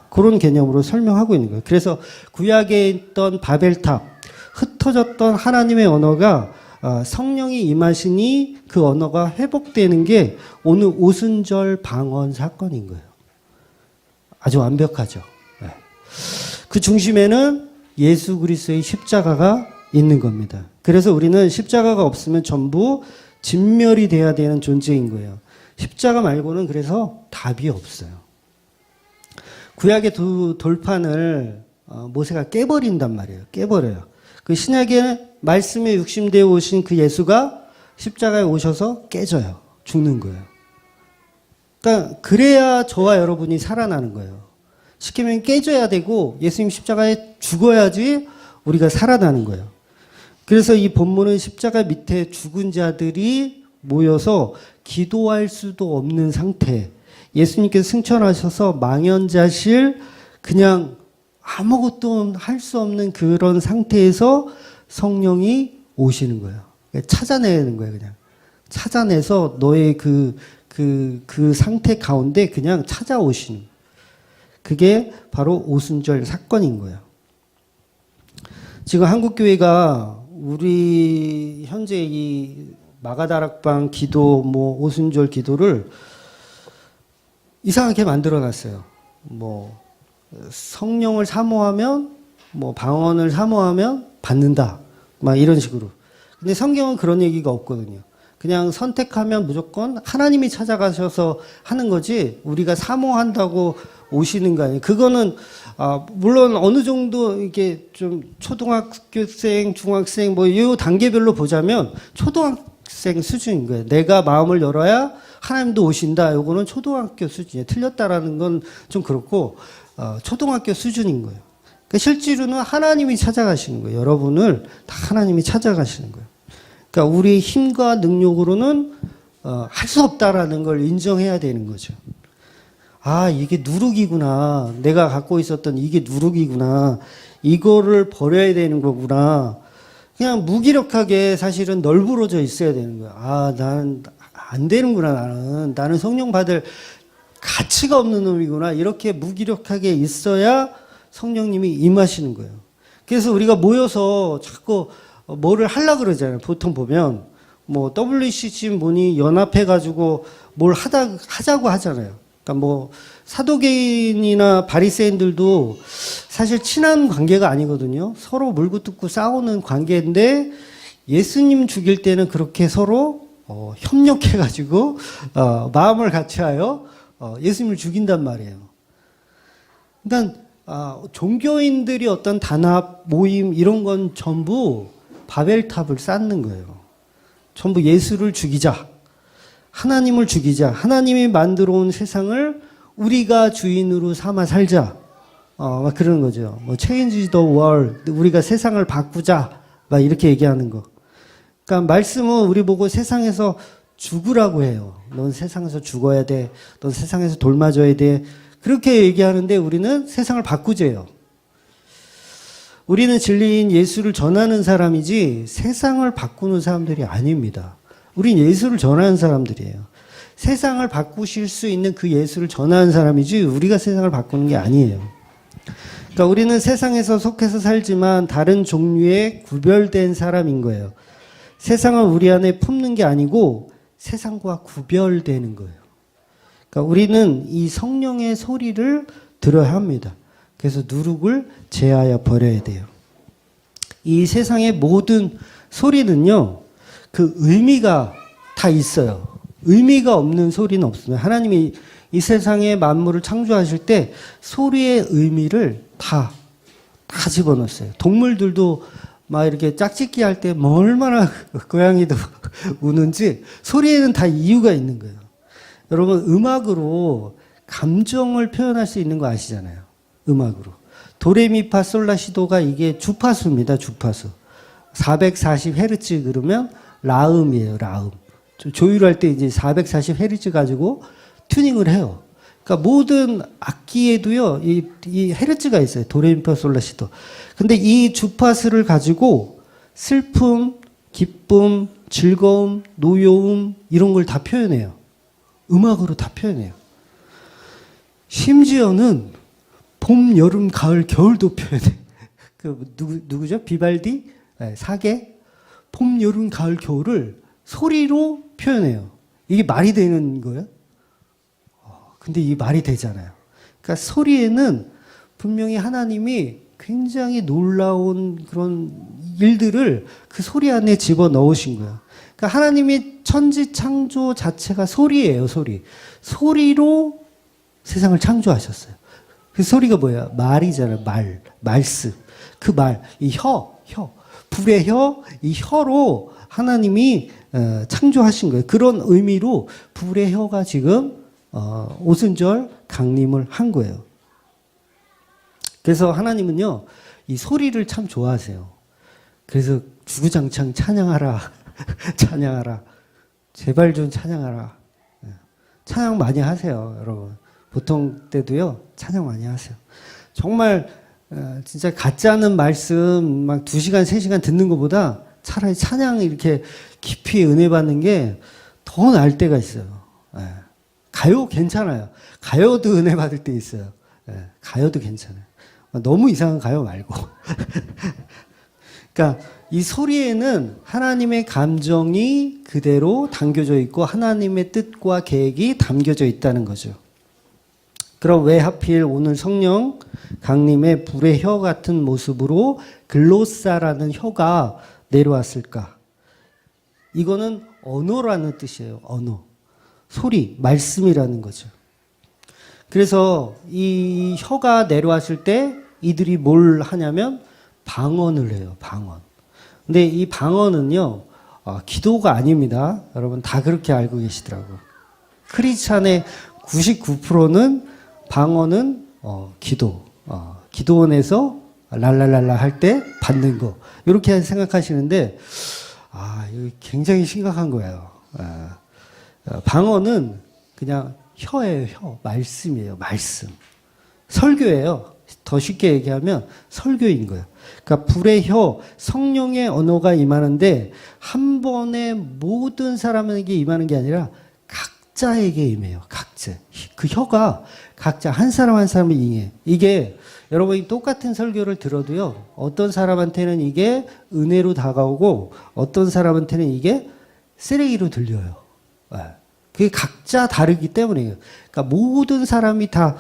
그런 개념으로 설명하고 있는 거예요. 그래서 구약에 있던 바벨탑, 흩어졌던 하나님의 언어가 성령이 임하시니 그 언어가 회복되는 게 오늘 오순절 방언 사건인 거예요. 아주 완벽하죠. 네. 그 중심에는 예수 그리스도의 십자가가 있는 겁니다. 그래서 우리는 십자가가 없으면 전부 진멸이 돼야 되는 존재인 거예요. 십자가 말고는 그래서 답이 없어요. 구약의 두 돌판을 모세가 깨버린단 말이에요. 깨버려요. 그 신약의 말씀에 육신되어 오신 그 예수가 십자가에 오셔서 깨져요. 죽는 거예요. 그러니까 그래야 저와 여러분이 살아나는 거예요. 십계명이 깨져야 되고 예수님 십자가에 죽어야지 우리가 살아나는 거예요. 그래서 이 본문은 십자가 밑에 죽은 자들이 모여서 기도할 수도 없는 상태, 예수님께서 승천하셔서 망연자실 그냥 아무것도 할 수 없는 그런 상태에서 성령이 오시는 거예요. 찾아내는 거예요, 그냥. 찾아내서 너의 그 상태 가운데 그냥 찾아오시는. 그게 바로 오순절 사건인 거예요. 지금 한국교회가 우리 현재 이 마가다락방 기도, 뭐 오순절 기도를 이상하게 만들어 놨어요. 뭐 성령을 사모하면, 뭐 방언을 사모하면 받는다. 막 이런 식으로. 근데 성경은 그런 얘기가 없거든요. 그냥 선택하면 무조건 하나님이 찾아가셔서 하는 거지 우리가 사모한다고 오시는 거 아니에요. 그거는 물론 어느 정도 이게 좀 초등학생, 중학생 뭐 이 단계별로 보자면 초등학생 수준인 거예요. 내가 마음을 열어야 하나님도 오신다. 요거는 초등학교 수준이에요. 틀렸다라는 건 좀 그렇고 초등학교 수준인 거예요. 그러니까 실제로는 하나님이 찾아가시는 거예요. 여러분을 다 하나님이 찾아가시는 거예요. 그러니까 우리 힘과 능력으로는 할 수 없다라는 걸 인정해야 되는 거죠. 아, 이게 누룩이구나. 내가 갖고 있었던 이게 누룩이구나. 이거를 버려야 되는 거구나. 그냥 무기력하게 사실은 널브러져 있어야 되는 거야. 아, 나는 안 되는구나, 나는 성령 받을 가치가 없는 놈이구나. 이렇게 무기력하게 있어야 성령님이 임하시는 거예요. 그래서 우리가 모여서 자꾸 뭐를 하려고 그러잖아요. 보통 보면 뭐 WCC 뭐니 연합해가지고 뭘 하자고 하잖아요. 그러니까 뭐 사도계인이나 바리새인들도 사실 친한 관계가 아니거든요. 서로 물고 뜯고 싸우는 관계인데 예수님 죽일 때는 그렇게 서로 협력해가지고 마음을 같이하여 예수님을 죽인단 말이에요. 그러니까 종교인들이 어떤 단합, 모임 이런 건 전부 바벨탑을 쌓는 거예요. 전부 예수를 죽이자. 하나님을 죽이자. 하나님이 만들어 온 세상을 우리가 주인으로 삼아 살자. 막 그러는 거죠. 뭐 change the world. 우리가 세상을 바꾸자. 막 이렇게 얘기하는 거. 그러니까 말씀은 우리 보고 세상에서 죽으라고 해요. 넌 세상에서 죽어야 돼. 넌 세상에서 돌 맞아야 돼. 그렇게 얘기하는데 우리는 세상을 바꾸재요. 우리는 진리인 예수를 전하는 사람이지 세상을 바꾸는 사람들이 아닙니다. 우린 예수를 전하는 사람들이에요. 세상을 바꾸실 수 있는 그 예수를 전하는 사람이지 우리가 세상을 바꾸는 게 아니에요. 그러니까 우리는 세상에서 속해서 살지만 다른 종류의 구별된 사람인 거예요. 세상을 우리 안에 품는 게 아니고 세상과 구별되는 거예요. 그러니까 우리는 이 성령의 소리를 들어야 합니다. 그래서 누룩을 제하여 버려야 돼요. 이 세상의 모든 소리는요, 그 의미가 다 있어요. 의미가 없는 소리는 없습니다. 하나님이 이 세상의 만물을 창조하실 때 소리의 의미를 다 집어넣었어요. 동물들도 막 이렇게 짝짓기 할 때 뭐 얼마나 고양이도 우는지 소리에는 다 이유가 있는 거예요. 여러분, 음악으로 감정을 표현할 수 있는 거 아시잖아요. 음악으로. 도레미파솔라시도가 이게 주파수입니다. 주파수. 440Hz 그러면 라음이에요. 라음. 조율할 때 이제 440Hz 가지고 튜닝을 해요. 그러니까 모든 악기에도요, 이 헤르츠가 있어요. 도레미파솔라시도. 근데 이 주파수를 가지고 슬픔, 기쁨, 즐거움, 노여움 이런 걸 다 표현해요. 음악으로 다 표현해요. 심지어는 봄, 여름, 가을, 겨울도 표현해. 그 누구죠? 비발디? 네, 사계? 봄, 여름, 가을, 겨울을 소리로 표현해요. 이게 말이 되는 거예요? 근데 이게 말이 되잖아요. 그러니까 소리에는 분명히 하나님이 굉장히 놀라운 그런 일들을 그 소리 안에 집어 넣으신 거예요. 그러니까 하나님이 천지 창조 자체가 소리예요, 소리. 소리로 세상을 창조하셨어요. 그 소리가 뭐야? 말이잖아요, 말씀. 그 말, 이 불의 혀, 이 혀로 하나님이 창조하신 거예요. 그런 의미로 불의 혀가 지금 오순절 강림을 한 거예요. 그래서 하나님은요, 이 소리를 참 좋아하세요. 그래서 주구장창 찬양하라, 찬양하라, 제발 좀 찬양하라. 찬양 많이 하세요, 여러분. 보통 때도요, 찬양 많이 하세요. 정말 진짜 같지 않은 말씀 막 2시간, 3시간 듣는 것보다 차라리 찬양 이렇게 깊이 은혜 받는 게 더 나을 때가 있어요. 가요 괜찮아요. 가요도 은혜 받을 때 있어요. 가요도 괜찮아요. 너무 이상한 가요 말고. 그러니까 이 소리에는 하나님의 감정이 그대로 담겨져 있고 하나님의 뜻과 계획이 담겨져 있다는 거죠. 그럼 왜 하필 오늘 성령 강림의 불의 혀 같은 모습으로 글로사라는 혀가 내려왔을까? 이거는 언어라는 뜻이에요. 언어. 소리, 말씀이라는 거죠. 그래서 이 혀가 내려왔을 때 이들이 뭘 하냐면 방언을 해요. 방언. 근데 이 방언은요, 기도가 아닙니다. 여러분 다 그렇게 알고 계시더라고요. 크리스찬의 99%는 방언은 기도. 기도원에서 랄랄랄라 할 때 받는 거. 이렇게 생각하시는데, 이거 굉장히 심각한 거예요. 방언은 그냥 혀예요, 혀. 말씀이에요, 말씀. 설교예요. 더 쉽게 얘기하면 설교인 거예요. 그러니까 불의 혀, 성령의 언어가 임하는데 한 번에 모든 사람에게 임하는 게 아니라 각자에게 임해요. 각자. 그 혀가 각자 한 사람 한 사람을 임해. 이게 여러분이 똑같은 설교를 들어도요. 어떤 사람한테는 이게 은혜로 다가오고 어떤 사람한테는 이게 쓰레기로 들려요. 그게 각자 다르기 때문이에요. 그러니까 모든 사람이 다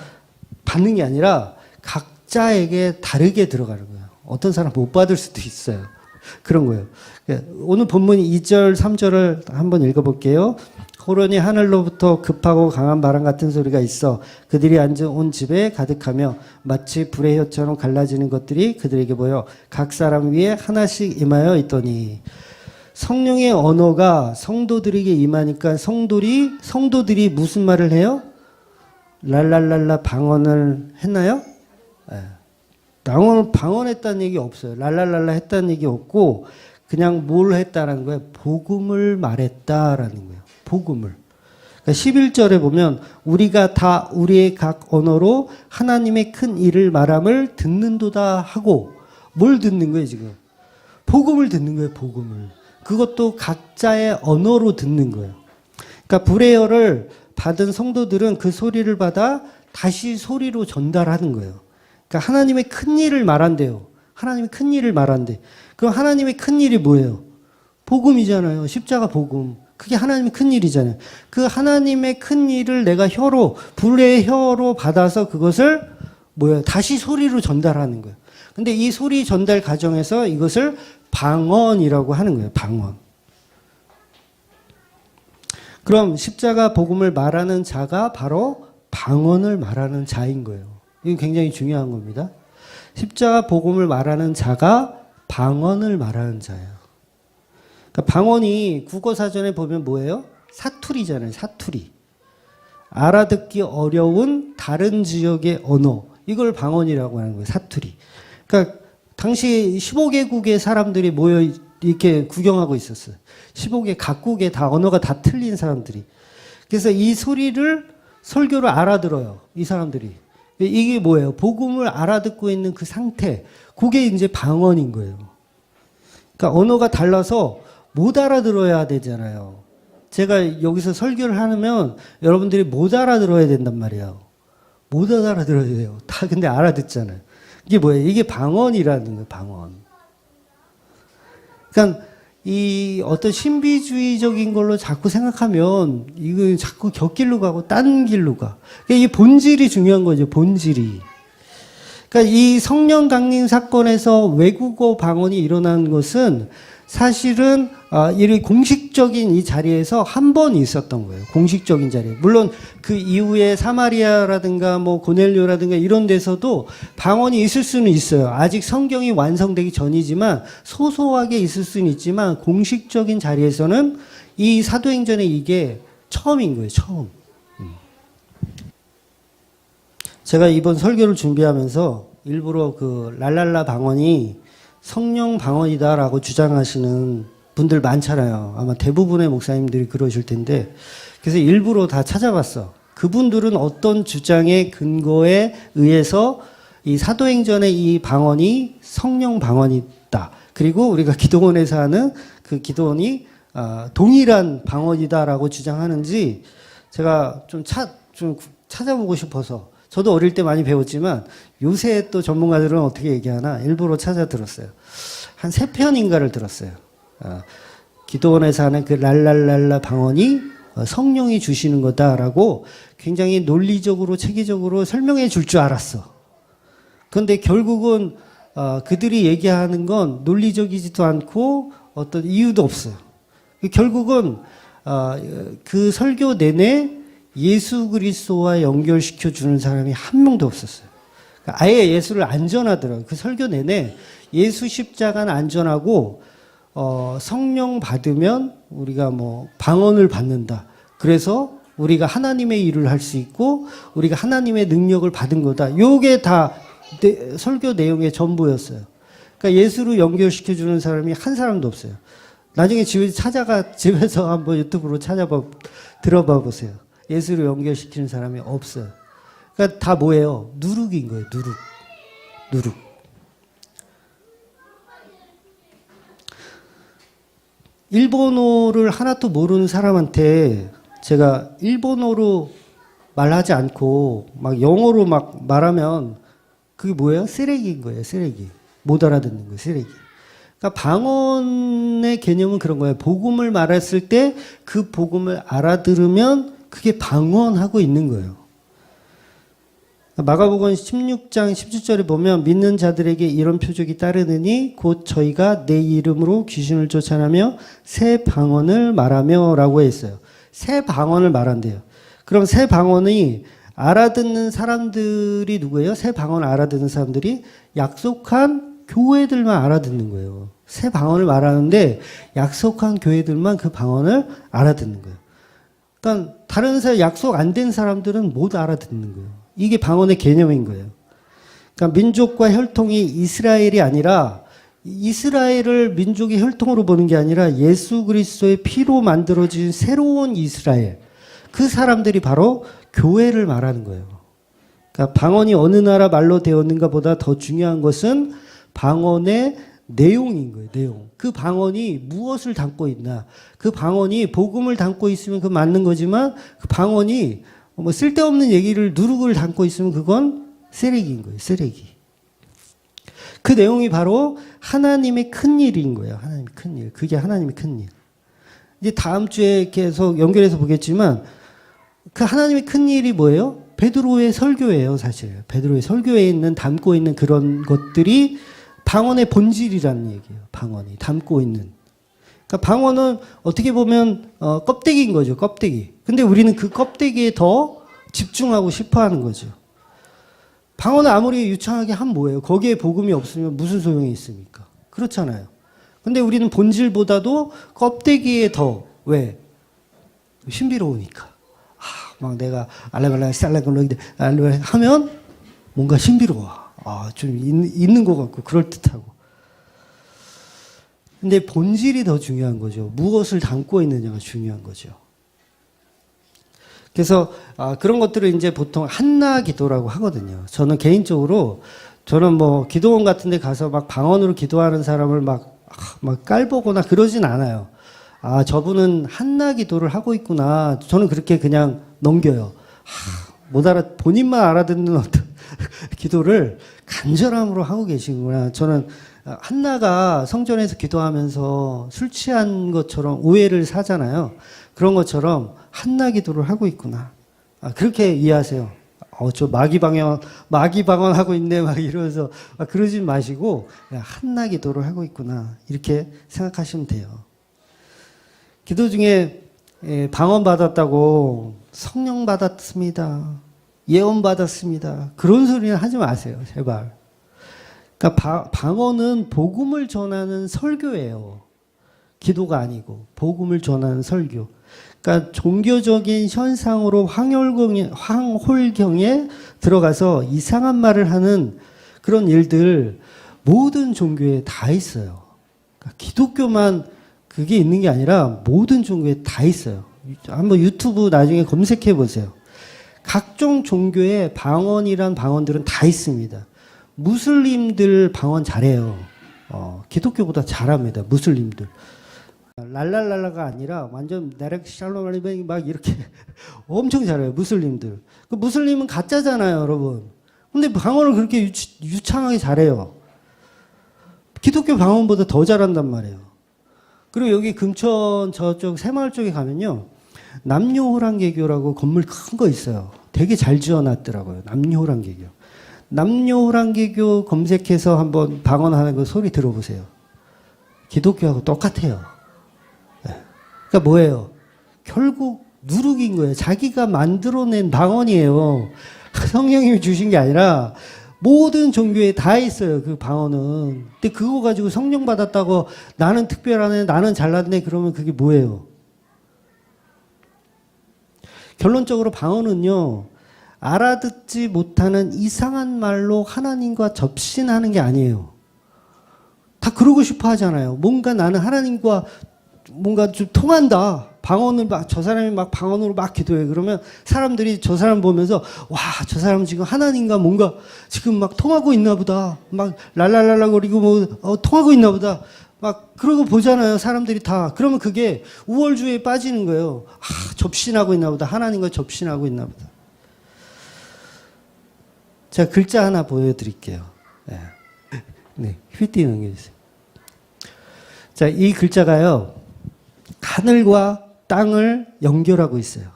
받는 게 아니라 각자에게 다르게 들어가는 거예요. 어떤 사람 못 받을 수도 있어요. 그런 거예요. 오늘 본문 2절, 3절을 한번 읽어볼게요. 호련히 하늘로부터 급하고 강한 바람 같은 소리가 있어 그들이 앉은 온 집에 가득하며 마치 불의 혀처럼 갈라지는 것들이 그들에게 보여 각 사람 위에 하나씩 임하여 있더니 성령의 언어가 성도들에게 임하니까 성도들이 무슨 말을 해요? 랄랄랄라 방언을 했나요? 방언했다는 얘기 없어요. 랄랄랄라 했다는 얘기 없고 그냥 뭘 했다라는 거예요? 복음을 말했다라는 거예요. 복음을. 그러니까 11절에 보면 우리가 다 우리의 각 언어로 하나님의 큰 일을 말함을 듣는도다 하고 뭘 듣는 거예요 지금? 복음을 듣는 거예요. 복음을. 그것도 각자의 언어로 듣는 거예요. 그러니까 불의 혀를 받은 성도들은 그 소리를 받아 다시 소리로 전달하는 거예요. 그러니까 하나님의 큰 일을 말한대요. 하나님의 큰 일을 말한대. 그럼 하나님의 큰 일이 뭐예요? 복음이잖아요. 십자가 복음. 그게 하나님의 큰 일이잖아요. 그 하나님의 큰 일을 내가 불의 혀로 받아서 그것을 다시 소리로 전달하는 거예요. 근데 이 소리 전달 과정에서 이것을 방언이라고 하는 거예요. 방언. 그럼 십자가 복음을 말하는 자가 바로 방언을 말하는 자인 거예요. 이게 굉장히 중요한 겁니다. 십자가 복음을 말하는 자가 방언을 말하는 자예요. 그러니까 방언이 국어사전에 보면 뭐예요? 사투리잖아요. 사투리. 알아듣기 어려운 다른 지역의 언어. 이걸 방언이라고 하는 거예요. 사투리. 그러니까 당시 15개국의 사람들이 모여 이렇게 구경하고 있었어요. 15개 각국에 다 언어가 다 틀린 사람들이. 그래서 이 소리를 설교를 알아들어요. 이 사람들이. 이게 뭐예요? 복음을 알아듣고 있는 그 상태. 그게 이제 방언인 거예요. 그러니까 언어가 달라서 못 알아들어야 되잖아요. 제가 여기서 설교를 하면 여러분들이 못 알아들어야 된단 말이에요. 못 알아들어야 돼요. 다 근데 알아듣잖아요. 이게 뭐예요? 이게 방언이라는 거예요. 방언. 그러니까 이 어떤 신비주의적인 걸로 자꾸 생각하면 이거 자꾸 곁길로 가고 딴 길로 가. 그러니까 이 본질이 중요한 거죠. 본질이. 그러니까 이 성령 강림 사건에서 외국어 방언이 일어난 것은 사실은 이 공식적인 이 자리에서 한 번 있었던 거예요. 공식적인 자리에. 물론 그 이후에 사마리아라든가 뭐 고넬료라든가 이런 데서도 방언이 있을 수는 있어요. 아직 성경이 완성되기 전이지만 소소하게 있을 수는 있지만 공식적인 자리에서는 이 사도행전에 이게 처음인 거예요. 처음. 제가 이번 설교를 준비하면서 일부러 그 랄랄라 방언이 성령 방언이다라고 주장하시는 분들 많잖아요. 아마 대부분의 목사님들이 그러실 텐데, 그래서 일부러 다 찾아봤어. 그분들은 어떤 주장의 근거에 의해서 이 사도행전의 이 방언이 성령 방언이다. 그리고 우리가 기도원에서 하는 그 기도원이 동일한 방언이다라고 주장하는지 제가 좀 찾아보고 싶어서, 저도 어릴 때 많이 배웠지만 요새 또 전문가들은 어떻게 얘기하나 일부러 찾아 들었어요. 한 3편인가를 들었어요. 기도원에서 하는 그 랄랄랄라 방언이 성령이 주시는 거다라고 굉장히 논리적으로 체계적으로 설명해 줄 줄 알았어. 그런데 결국은 그들이 얘기하는 건 논리적이지도 않고 어떤 이유도 없어요. 결국은 그 설교 내내 예수 그리스도와 연결시켜 주는 사람이 한 명도 없었어요. 아예 예수를 안 전하더라고요. 그 설교 내내 예수 십자가는 안 전하고 성령 받으면 우리가 뭐 방언을 받는다. 그래서 우리가 하나님의 일을 할 수 있고 우리가 하나님의 능력을 받은 거다. 요게 다 설교 내용의 전부였어요. 그러니까 예수로 연결시켜 주는 사람이 한 사람도 없어요. 나중에 집에서 한번 유튜브로 들어봐 보세요. 예수로 연결시키는 사람이 없어요. 그러니까 다 뭐예요? 누룩인 거예요. 누룩. 일본어를 하나도 모르는 사람한테 제가 일본어로 말하지 않고 막 영어로 막 말하면 그게 뭐예요? 쓰레기인 거예요. 쓰레기. 못 알아듣는 거예요. 쓰레기. 그러니까 방언의 개념은 그런 거예요. 복음을 말했을 때 그 복음을 알아들으면 그게 방언하고 있는 거예요. 마가복음 16장 17절에 보면 믿는 자들에게 이런 표적이 따르느니 곧 저희가 내 이름으로 귀신을 쫓아내며 새 방언을 말하며 라고 했어요. 새 방언을 말한대요. 그럼 새 방언이 알아듣는 사람들이 누구예요? 새 방언을 알아듣는 사람들이 약속한 교회들만 알아듣는 거예요. 새 방언을 말하는데 약속한 교회들만 그 방언을 알아듣는 거예요. 그러니까 다른 사람 약속 안 된 사람들은 못 알아듣는 거예요. 이게 방언의 개념인 거예요. 그러니까 민족과 혈통이 이스라엘이 아니라 이스라엘을 민족의 혈통으로 보는 게 아니라 예수 그리스도의 피로 만들어진 새로운 이스라엘. 그 사람들이 바로 교회를 말하는 거예요. 그러니까 방언이 어느 나라 말로 되었는가 보다 더 중요한 것은 방언의 내용인 거예요. 내용. 그 방언이 무엇을 담고 있나. 그 방언이 복음을 담고 있으면 그 맞는 거지만 그 방언이 뭐 쓸데없는 얘기를 누룩을 담고 있으면 그건 쓰레기인 거예요. 쓰레기. 그 내용이 바로 하나님의 큰 일인 거예요. 하나님의 큰 일. 그게 하나님의 큰 일. 이제 다음 주에 계속 연결해서 보겠지만 그 하나님의 큰 일이 뭐예요? 베드로의 설교예요, 사실. 베드로의 설교에 담고 있는 그런 것들이 방언의 본질이라는 얘기예요. 방언이 담고 있는. 그러니까 방언은 어떻게 보면 껍데기인 거죠. 껍데기. 근데 우리는 그 껍데기에 더 집중하고 싶어 하는 거죠. 방언을 아무리 유창하게 하면 뭐예요? 거기에 복음이 없으면 무슨 소용이 있습니까? 그렇잖아요. 근데 우리는 본질보다도 껍데기에 더 왜? 신비로우니까. 막 내가 알라발라 살라글로이데 하면 뭔가 신비로워. 좀 있는 것 같고 그럴듯하고. 근데 본질이 더 중요한 거죠. 무엇을 담고 있느냐가 중요한 거죠. 그래서 그런 것들을 이제 보통 한나 기도라고 하거든요. 저는 개인적으로 뭐 기도원 같은 데 가서 막 방언으로 기도하는 사람을 막 깔보거나 그러진 않아요. 저분은 한나 기도를 하고 있구나. 저는 그렇게 그냥 넘겨요. 본인만 알아듣는 어떤 기도를 간절함으로 하고 계시구나. 저는 한나가 성전에서 기도하면서 술 취한 것처럼 오해를 사잖아요. 그런 것처럼 한나 기도를 하고 있구나. 그렇게 이해하세요. 저 마귀방언 하고 있네. 막 이러면서 그러지 마시고, 한나 기도를 하고 있구나. 이렇게 생각하시면 돼요. 기도 중에 방언 받았다고 성령 받았습니다. 예언 받았습니다. 그런 소리는 하지 마세요. 제발. 그러니까 방언은 복음을 전하는 설교예요. 기도가 아니고 복음을 전하는 설교. 그러니까 종교적인 현상으로 황홀경에 들어가서 이상한 말을 하는 그런 일들 모든 종교에 다 있어요. 그러니까 기독교만 그게 있는 게 아니라 모든 종교에 다 있어요. 한번 유튜브 나중에 검색해 보세요. 각종 종교의 방언이란 방언들은 다 있습니다. 무슬림들 방언 잘해요. 기독교보다 잘합니다. 무슬림들. 랄랄랄라가 아니라 완전 나렉 샬롬 막 이렇게 엄청 잘해요. 무슬림들. 그 무슬림은 가짜잖아요, 여러분. 근데 방언을 그렇게 유창하게 잘해요. 기독교 방언보다 더 잘한단 말이에요. 그리고 여기 금천 저쪽 새마을 쪽에 가면요. 남녀호랑개교라고 건물 큰 거 있어요. 되게 잘 지어놨더라고요. 남녀호랑개교. 남녀호랑개교 검색해서 한번 방언하는 거 소리 들어보세요. 기독교하고 똑같아요. 그러니까 뭐예요? 결국 누룩인 거예요. 자기가 만들어낸 방언이에요. 성령님이 주신 게 아니라 모든 종교에 다 있어요. 그 방언은. 근데 그거 가지고 성령 받았다고 나는 특별하네, 나는 잘났네 그러면 그게 뭐예요? 결론적으로 방언은요. 알아듣지 못하는 이상한 말로 하나님과 접신하는 게 아니에요. 다 그러고 싶어 하잖아요. 뭔가 나는 하나님과 뭔가 좀 통한다. 방언을 막, 저 사람이 막 방언으로 막 기도해. 그러면 사람들이 저 사람 보면서, 와, 저 사람 지금 하나님과 뭔가 지금 막 통하고 있나 보다. 막 랄랄랄라 거리고 뭐, 통하고 있나 보다. 막 그러고 보잖아요. 사람들이 다. 그러면 그게 우월주의에 빠지는 거예요. 접신하고 있나 보다. 하나님과 접신하고 있나 보다. 제가 글자 하나 보여드릴게요. 네, 휘띠 넘겨주세요. 자, 이 글자가요. 하늘과 땅을 연결하고 있어요.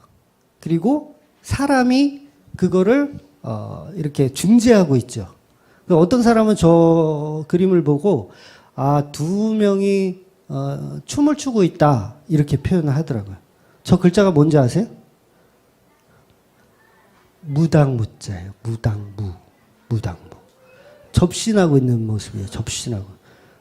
그리고 사람이 그거를 이렇게 중재하고 있죠. 어떤 사람은 저 그림을 보고 두 명이 춤을 추고 있다 이렇게 표현을 하더라고요. 저 글자가 뭔지 아세요? 무당무자예요. 무당무. 접신하고 있는 모습이에요. 접신하고.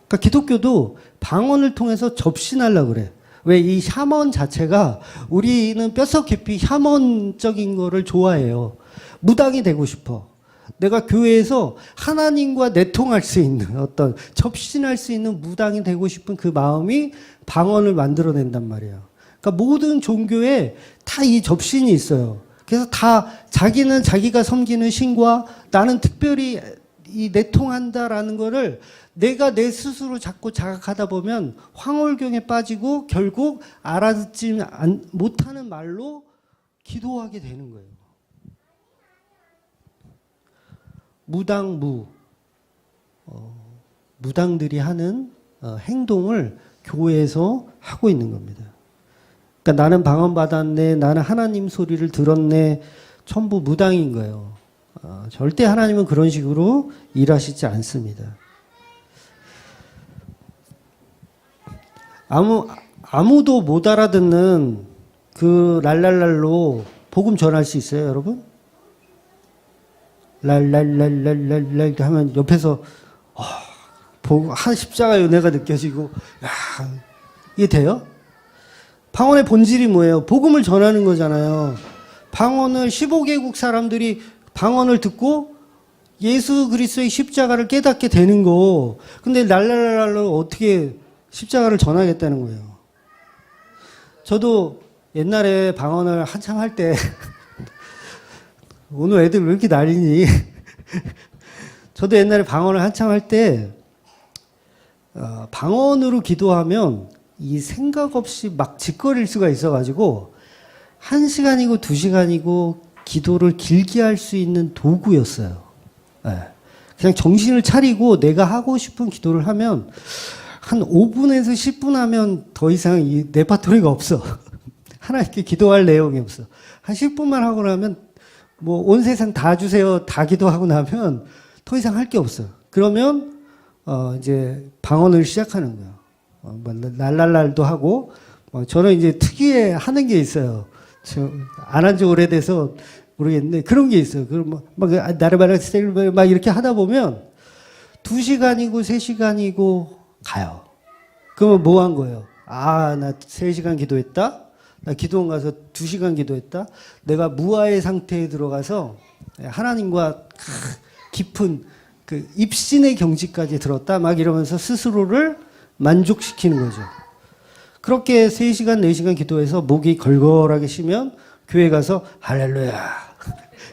그러니까 기독교도 방언을 통해서 접신하려고 그래. 왜 이 샤먼 자체가 우리는 뼛속 깊이 샤먼적인 거를 좋아해요. 무당이 되고 싶어. 내가 교회에서 하나님과 내통할 수 있는 어떤 접신할 수 있는 무당이 되고 싶은 그 마음이 방언을 만들어낸단 말이에요. 그러니까 모든 종교에 다 이 접신이 있어요. 그래서 다 자기는 자기가 섬기는 신과 나는 특별히 이 내통한다라는 거를 내가 내 스스로 자꾸 자각하다 보면 황홀경에 빠지고 결국 알아듣지 못하는 말로 기도하게 되는 거예요. 무당들이 하는 행동을 교회에서 하고 있는 겁니다. 그러니까 나는 방언 받았네, 나는 하나님 소리를 들었네, 전부 무당인 거예요. 절대 하나님은 그런 식으로 일하시지 않습니다. 아무도 못 알아듣는 그 랄랄랄로 복음 전할 수 있어요, 여러분? 랄랄랄랄랄랄 하면 옆에서 십자가 은혜가 느껴지고, 이게 돼요? 방언의 본질이 뭐예요? 복음을 전하는 거잖아요. 방언을 15개국 사람들이 방언을 듣고 예수 그리스도의 십자가를 깨닫게 되는 거. 근데 랄랄랄랄로 어떻게 십자가를 전하겠다는 거예요. 저도 옛날에 방언을 한참 할 때 오늘 애들 왜 이렇게 난리니? 저도 옛날에 방언을 한참 할 때 방언으로 기도하면 이 생각 없이 막 짓거릴 수가 있어가지고 1시간이고 2시간이고 기도를 길게 할 수 있는 도구였어요. 그냥 정신을 차리고 내가 하고 싶은 기도를 하면 한 5분에서 10분 하면 더 이상 이 레파토리가 없어. 하나님께 기도할 내용이 없어. 한 10분만 하고 나면 뭐 온 세상 다 주세요. 다 기도하고 나면 더 이상 할 게 없어. 그러면 이제 방언을 시작하는 거예요. 뭐 랄랄랄도 하고 저는 이제 특유의 하는 게 있어요. 안 한 지 오래돼서 모르겠는데 그런 게 있어요. 그럼 막 나르바라 막 이렇게 하다 보면 2시간이고 3시간이고 가요. 그러면 뭐 한 거예요? 아, 나 3시간 기도했다? 나 기도원 가서 2시간 기도했다? 내가 무아의 상태에 들어가서 하나님과 깊은 그 입신의 경지까지 들었다? 막 이러면서 스스로를 만족시키는 거죠. 그렇게 3시간, 4시간 기도해서 목이 걸걸하게 쉬면 교회 가서 할렐루야.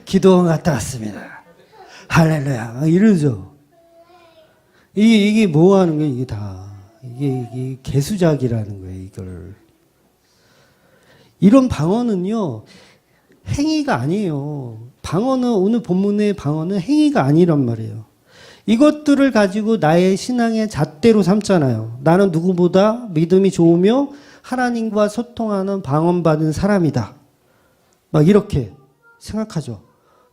기도원 갔다 왔습니다. 할렐루야. 이러죠. 이게 뭐 하는 거예요, 이게 다. 이게 개수작이라는 거예요, 이걸. 이런 방언은요, 행위가 아니에요. 방언은, 오늘 본문의 방언은 행위가 아니란 말이에요. 이것들을 가지고 나의 신앙의 잣대로 삼잖아요. 나는 누구보다 믿음이 좋으며 하나님과 소통하는 방언받은 사람이다. 막 이렇게 생각하죠.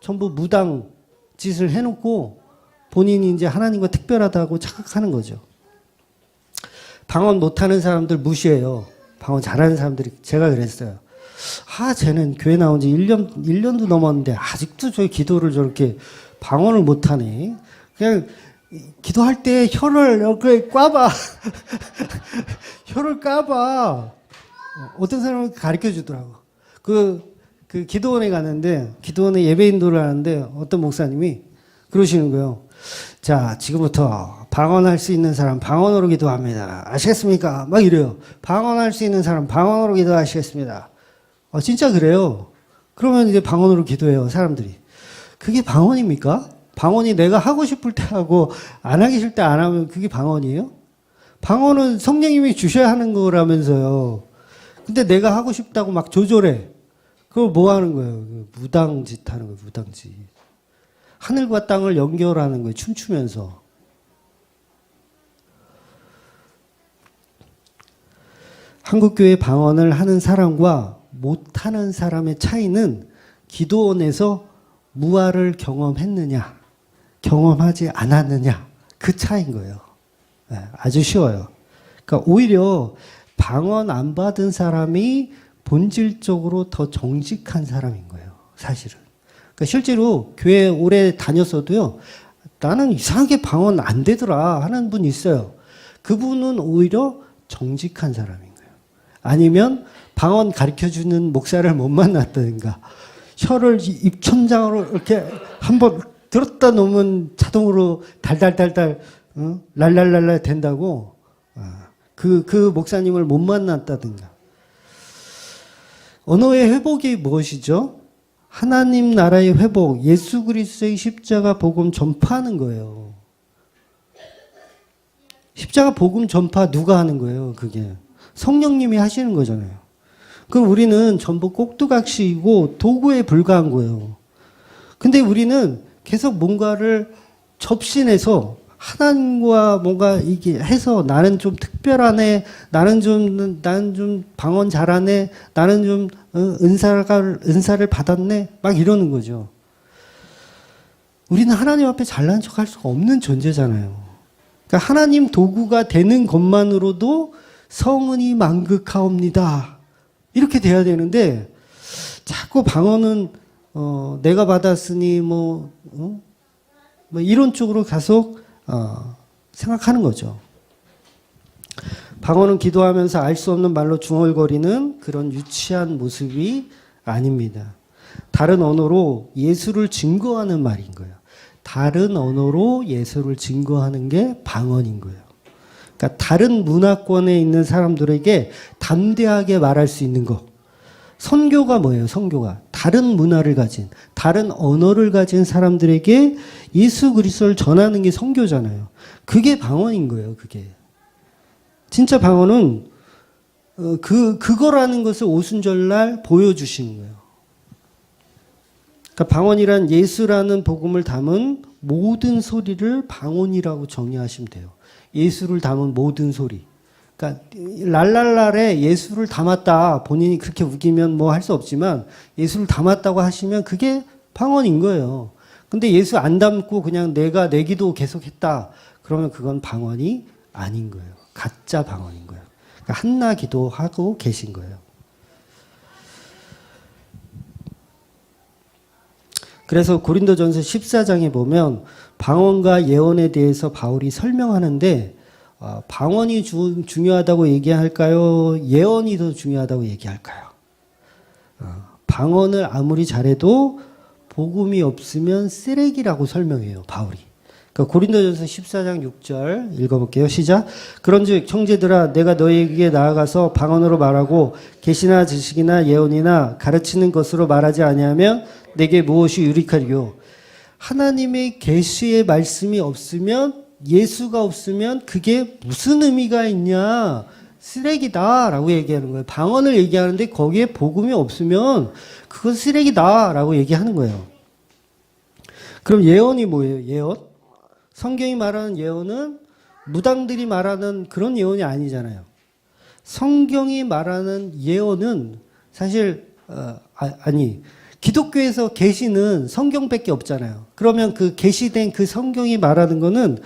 전부 무당 짓을 해놓고 본인이 이제 하나님과 특별하다고 착각하는 거죠. 방언 못하는 사람들 무시해요. 방언 잘하는 사람들이, 제가 그랬어요. 아, 쟤는 교회 나온 지 1년도 넘었는데 아직도 저희 기도를 저렇게 방언을 못하네. 그냥 기도할 때 혀를 이렇게 꽈봐. 혀를 까봐. 어떤 사람은 가르쳐 주더라고. 그 기도원에 가는데, 기도원에 예배 인도를 하는데 어떤 목사님이 그러시는 거예요. 자, 지금부터 방언할 수 있는 사람 방언으로 기도합니다. 아시겠습니까? 막 이래요. 방언할 수 있는 사람 방언으로 기도하시겠습니다. 진짜 그래요. 그러면 이제 방언으로 기도해요, 사람들이. 그게 방언입니까? 방언이 내가 하고 싶을 때 하고 안 하기 싫을 때 안 하면 그게 방언이에요? 방언은 성령님이 주셔야 하는 거라면서요. 근데 내가 하고 싶다고 막 조절해. 그걸 뭐 하는 거예요? 무당짓 하는 거예요, 무당짓. 하늘과 땅을 연결하는 거예요, 춤추면서. 한국교회 방언을 하는 사람과 못하는 사람의 차이는 기도원에서 무아를 경험했느냐, 경험하지 않았느냐, 그 차이인 거예요. 네, 아주 쉬워요. 그러니까 오히려 방언 안 받은 사람이 본질적으로 더 정직한 사람인 거예요, 사실은. 그러니까 실제로 교회 오래 다녔어도요, 나는 이상하게 방언 안 되더라 하는 분 있어요. 그분은 오히려 정직한 사람인 거예요. 아니면 방언 가르쳐주는 목사를 못 만났다든가, 혀를 입천장으로 이렇게 한번 들었다 놓으면 자동으로 달달달달, 랄랄랄랄 된다고, 그 목사님을 못 만났다든가. 언어의 회복이 무엇이죠? 하나님 나라의 회복, 예수 그리스도의 십자가 복음 전파하는 거예요. 십자가 복음 전파 누가 하는 거예요, 그게? 성령님이 하시는 거잖아요. 그럼 우리는 전부 꼭두각시이고 도구에 불과한 거예요. 근데 우리는 계속 뭔가를 접신해서 하나님과 뭔가 이게 해서 나는 좀 특별하네, 나는 좀 방언 잘하네, 나는 좀 은사를 받았네, 막 이러는 거죠. 우리는 하나님 앞에 잘난 척할 수가 없는 존재잖아요. 그러니까 하나님 도구가 되는 것만으로도 성은이 만극하옵니다. 이렇게 돼야 되는데 자꾸 방언은 내가 받았으니 뭐 이런 쪽으로 계속 생각하는 거죠. 방언은 기도하면서 알 수 없는 말로 중얼거리는 그런 유치한 모습이 아닙니다. 다른 언어로 예수를 증거하는 말인 거예요. 다른 언어로 예수를 증거하는 게 방언인 거예요. 그러니까 다른 문화권에 있는 사람들에게 담대하게 말할 수 있는 것. 선교가 뭐예요? 선교가 다른 문화를 가진, 다른 언어를 가진 사람들에게 예수 그리스도를 전하는 게 선교잖아요. 그게 방언인 거예요. 그게 진짜 방언은 그거라는 것을 오순절날 보여주시는 거예요. 그러니까 방언이란 예수라는 복음을 담은 모든 소리를 방언이라고 정의하시면 돼요. 예수를 담은 모든 소리. 그러니까 랄랄랄에 예수를 담았다. 본인이 그렇게 우기면 뭐 할 수 없지만 예수를 담았다고 하시면 그게 방언인 거예요. 근데 예수 안 담고 그냥 내가 내 기도 계속했다. 그러면 그건 방언이 아닌 거예요. 가짜 방언인 거예요. 그러니까 한나 기도하고 계신 거예요. 그래서 고린도전서 14장에 보면 방언과 예언에 대해서 바울이 설명하는데 방언이 중요하다고 얘기할까요? 예언이 더 중요하다고 얘기할까요? 방언을 아무리 잘해도 복음이 없으면 쓰레기라고 설명해요, 바울이. 그러니까 고린도전서 14장 6절 읽어볼게요. 시작. 그런즉 형제들아 내가 너희에게 나아가서 방언으로 말하고 계시나 지식이나 예언이나 가르치는 것으로 말하지 아니하면 내게 무엇이 유익하리요. 하나님의 계시의 말씀이 없으면, 예수가 없으면 그게 무슨 의미가 있냐, 쓰레기다라고 얘기하는 거예요. 방언을 얘기하는데 거기에 복음이 없으면 그건 쓰레기다라고 얘기하는 거예요. 그럼 예언이 뭐예요? 예언? 성경이 말하는 예언은 무당들이 말하는 그런 예언이 아니잖아요. 성경이 말하는 예언은 사실 기독교에서 계시는 성경밖에 없잖아요. 그러면 그 계시된 그 성경이 말하는 거는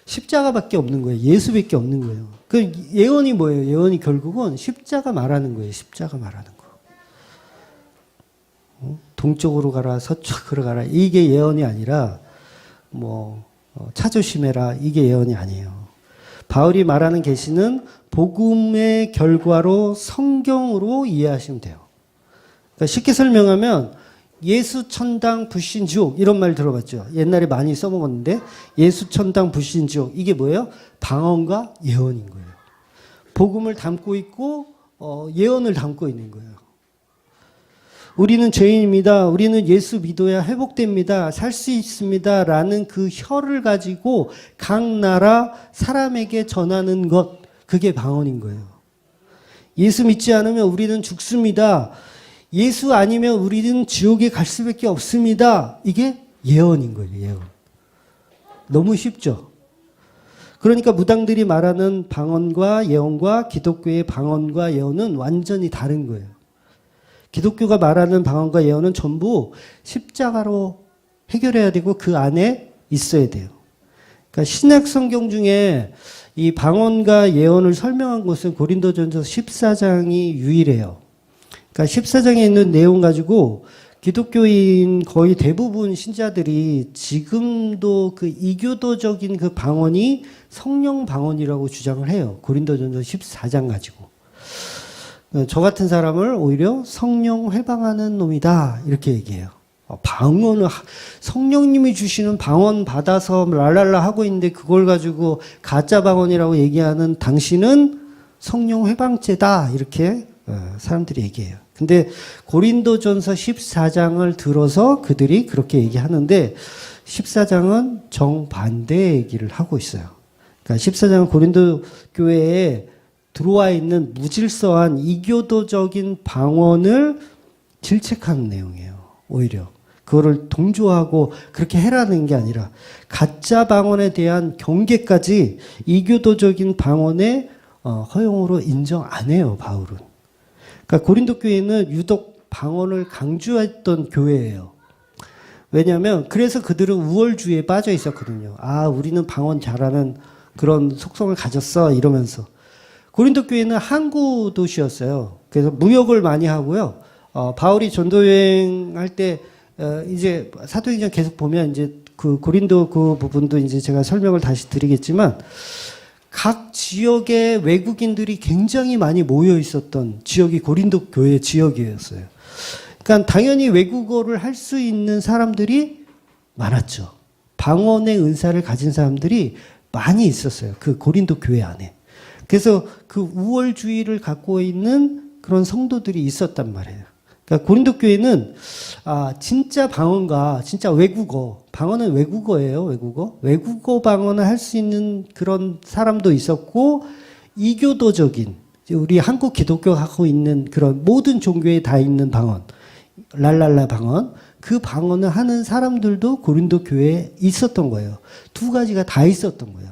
십자가밖에 없는 거예요. 예수밖에 없는 거예요. 그 예언이 뭐예요? 예언이 결국은 십자가 말하는 거예요. 십자가 말하는 거. 동쪽으로 가라, 서쪽으로 가라. 이게 예언이 아니라 차 조심해라. 이게 예언이 아니에요. 바울이 말하는 계시는 복음의 결과로 성경으로 이해하시면 돼요. 그러니까 쉽게 설명하면 예수 천당 불신 지옥 이런 말 들어봤죠. 옛날에 많이 써먹었는데 예수 천당 불신 지옥 이게 뭐예요? 방언과 예언인 거예요. 복음을 담고 있고 예언을 담고 있는 거예요. 우리는 죄인입니다. 우리는 예수 믿어야 회복됩니다. 살 수 있습니다. 라는 그 혀를 가지고 각 나라 사람에게 전하는 것, 그게 방언인 거예요. 예수 믿지 않으면 우리는 죽습니다. 예수 아니면 우리는 지옥에 갈 수밖에 없습니다. 이게 예언인 거예요. 예언. 너무 쉽죠? 그러니까 무당들이 말하는 방언과 예언과 기독교의 방언과 예언은 완전히 다른 거예요. 기독교가 말하는 방언과 예언은 전부 십자가로 해결해야 되고 그 안에 있어야 돼요. 그러니까 신약 성경 중에 이 방언과 예언을 설명한 것은 고린도전서 14장이 유일해요. 그러니까 14장에 있는 내용 가지고 기독교인 거의 대부분 신자들이 지금도 그 이교도적인 그 방언이 성령 방언이라고 주장을 해요. 고린도전서 14장 가지고. 저 같은 사람을 오히려 성령 회방하는 놈이다 이렇게 얘기해요. 방언을 성령님이 주시는 방언 받아서 랄랄라 하고 있는데 그걸 가지고 가짜 방언이라고 얘기하는 당신은 성령 회방죄다 이렇게 사람들이 얘기해요. 근데 고린도전서 14장을 들어서 그들이 그렇게 얘기하는데 14장은 정반대 얘기를 하고 있어요. 그러니까 14장은 고린도 교회에 들어와 있는 무질서한 이교도적인 방언을 질책하는 내용이에요. 오히려 그거를 동조하고 그렇게 해라는 게 아니라 가짜 방언에 대한 경계까지 이교도적인 방언의 허용으로 인정 안 해요. 바울은. 그러니까 고린도 교회는 유독 방언을 강조했던 교회예요. 왜냐하면 그래서 그들은 우월주의에 빠져 있었거든요. 우리는 방언 잘하는 그런 속성을 가졌어 이러면서. 고린도 교회는 항구 도시였어요. 그래서 무역을 많이 하고요. 바울이 전도 여행할 때 이제 사도행전 계속 보면 이제 그 고린도 그 부분도 이제 제가 설명을 다시 드리겠지만 각 지역의 외국인들이 굉장히 많이 모여 있었던 지역이 고린도 교회 지역이었어요. 그러니까 당연히 외국어를 할 수 있는 사람들이 많았죠. 방언의 은사를 가진 사람들이 많이 있었어요. 그 고린도 교회 안에. 그래서 그 우월주의를 갖고 있는 그런 성도들이 있었단 말이에요. 그러니까 고린도 교회는 진짜 방언과 진짜 외국어, 방언은 외국어예요. 외국어 방언을 할 수 있는 그런 사람도 있었고 이교도적인 우리 한국 기독교가 갖고 있는 그런 모든 종교에 다 있는 방언, 랄랄라 방언, 그 방언을 하는 사람들도 고린도 교회에 있었던 거예요. 두 가지가 다 있었던 거예요.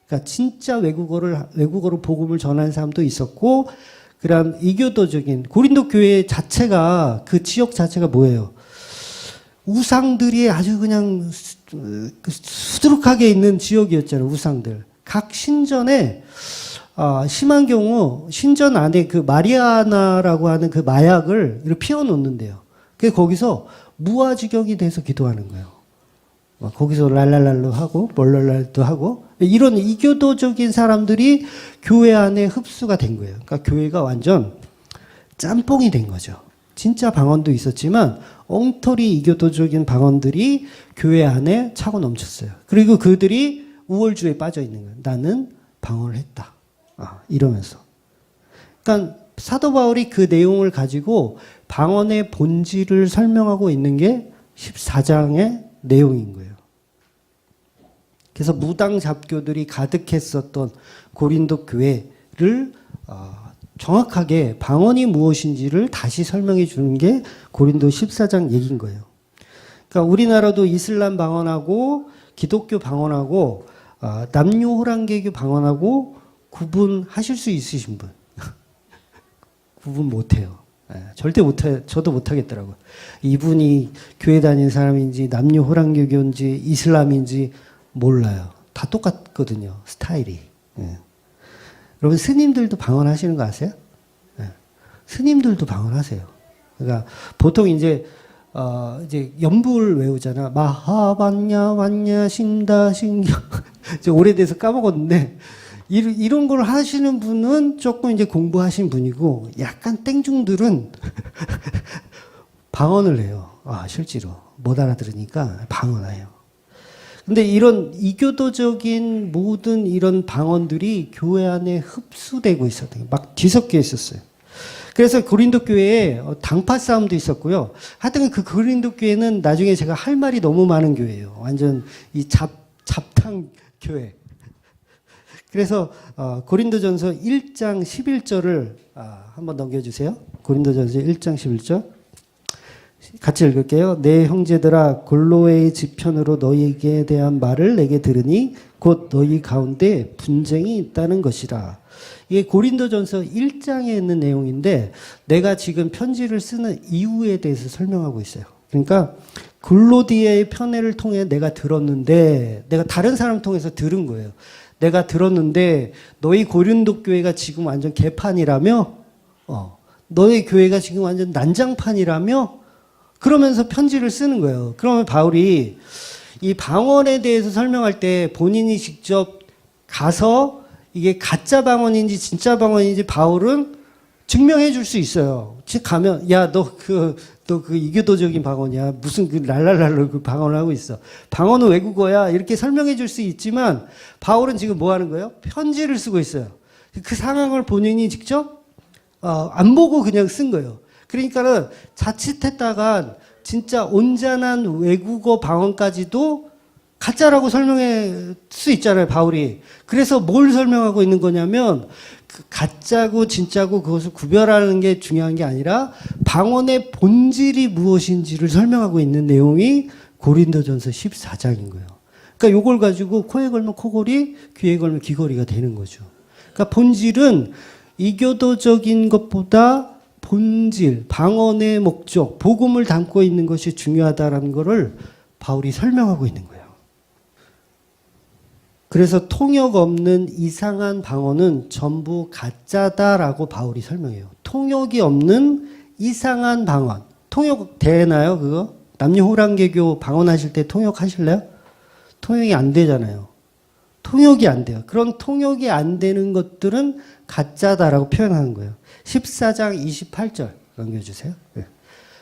그러니까 진짜 외국어로 복음을 전하는 사람도 있었고, 그다음 이교도적인 고린도 교회 자체가 그 지역 자체가 뭐예요? 우상들이 아주 그냥 수두룩하게 있는 지역이었잖아요. 우상들. 각 신전에 심한 경우 신전 안에 그 마리아나라고 하는 그 마약을 이렇게 피워놓는데요. 그래서 거기서 무아지경이 돼서 기도하는 거예요. 거기서 랄랄랄로 하고 멀랄랄도 하고 이런 이교도적인 사람들이 교회 안에 흡수가 된 거예요. 그러니까 교회가 완전 짬뽕이 된 거죠. 진짜 방언도 있었지만 엉터리 이교도적인 방언들이 교회 안에 차고 넘쳤어요. 그리고 그들이 우월주의에 빠져 있는 거예요. 나는 방언을 했다. 이러면서. 그러니까 사도 바울이 그 내용을 가지고 방언의 본질을 설명하고 있는 게 14장의 내용인 거예요. 그래서 무당 잡교들이 가득했었던 고린도 교회를 정확하게 방언이 무엇인지를 다시 설명해 주는 게 고린도 14장 얘기인 거예요. 그러니까 우리나라도 이슬람 방언하고 기독교 방언하고 남녀 호랑개교 방언하고 구분하실 수 있으신 분? 구분 못해요. 절대 못해. 저도 못하겠더라고요. 이분이 교회 다니는 사람인지 남녀 호랑개교인지 이슬람인지 몰라요. 다 똑같거든요. 스타일이. 여러분 스님들도 방언하시는 거 아세요? 스님들도 방언하세요. 그러니까 보통 이제 연불 외우잖아. 마하반냐 완냐 신다 신경. 오래돼서 까먹었는데 이런 걸 하시는 분은 조금 이제 공부하신 분이고 약간 땡중들은 방언을 해요. 실제로 못 알아들으니까 방언해요. 근데 이런 이교도적인 모든 이런 방언들이 교회 안에 흡수되고 있었대요. 막 뒤섞여 있었어요. 그래서 고린도 교회에 당파 싸움도 있었고요. 하여튼 그 고린도 교회는 나중에 제가 할 말이 너무 많은 교회예요. 완전 이 잡탕 교회. 그래서 고린도전서 1장 11절을 한번 넘겨주세요. 고린도전서 1장 11절. 같이 읽을게요. 내 형제들아 골로의 지편으로 너희에게 대한 말을 내게 들으니 곧 너희 가운데 분쟁이 있다는 것이라. 이게 고린도전서 1장에 있는 내용인데 내가 지금 편지를 쓰는 이유에 대해서 설명하고 있어요. 그러니까 글로디아의 편애를 통해 내가 들었는데 내가 다른 사람 통해서 들은 거예요. 내가 들었는데 너희 고린도 교회가 지금 완전 개판이라며 너희 교회가 지금 완전 난장판이라며 그러면서 편지를 쓰는 거예요. 그러면 바울이 이 방언에 대해서 설명할 때 본인이 직접 가서 이게 가짜 방언인지 진짜 방언인지 바울은 증명해 줄 수 있어요. 즉 가면 야 너 그 이교도적인 방언이야. 무슨 그 랄랄랄로 그 방언을 하고 있어. 방언은 외국어야. 이렇게 설명해 줄 수 있지만 바울은 지금 뭐 하는 거예요? 편지를 쓰고 있어요. 그 상황을 본인이 직접 안 보고 그냥 쓴 거예요. 그러니까는 자칫했다가 진짜 온전한 외국어 방언까지도 가짜라고 설명할 수 있잖아요, 바울이. 그래서 뭘 설명하고 있는 거냐면 그 가짜고 진짜고 그것을 구별하는 게 중요한 게 아니라 방언의 본질이 무엇인지를 설명하고 있는 내용이 고린도전서 14장인 거예요. 그러니까 이걸 가지고 코에 걸면 코걸이, 귀에 걸면 귀걸이가 되는 거죠. 그러니까 본질은 이교도적인 것보다 본질, 방언의 목적, 복음을 담고 있는 것이 중요하다라는 것을 바울이 설명하고 있는 거예요. 그래서 통역 없는 이상한 방언은 전부 가짜다라고 바울이 설명해요. 통역이 없는 이상한 방언. 통역 되나요, 그거? 남녀호랑개교 방언하실 때 통역하실래요? 통역이 안 되잖아요. 통역이 안 돼요. 그런 통역이 안 되는 것들은 가짜다라고 표현하는 거예요. 14장 28절 넘겨주세요. 네.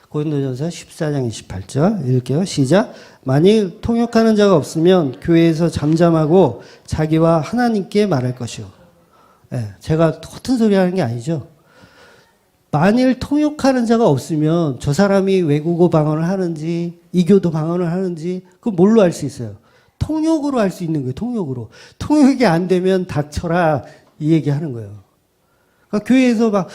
고린도전서 14장 28절 읽을게요. 시작. 만일 통역하는 자가 없으면 교회에서 잠잠하고 자기와 하나님께 말할 것이요. 네, 제가 허튼 소리 하는 게 아니죠. 만일 통역하는 자가 없으면 저 사람이 외국어 방언을 하는지 이교도 방언을 하는지 그걸 뭘로 알 수 있어요? 통역으로 알 수 있는 거예요. 통역으로. 통역이 안 되면 닥쳐라 이 얘기하는 거예요. 그러니까 교회에서 막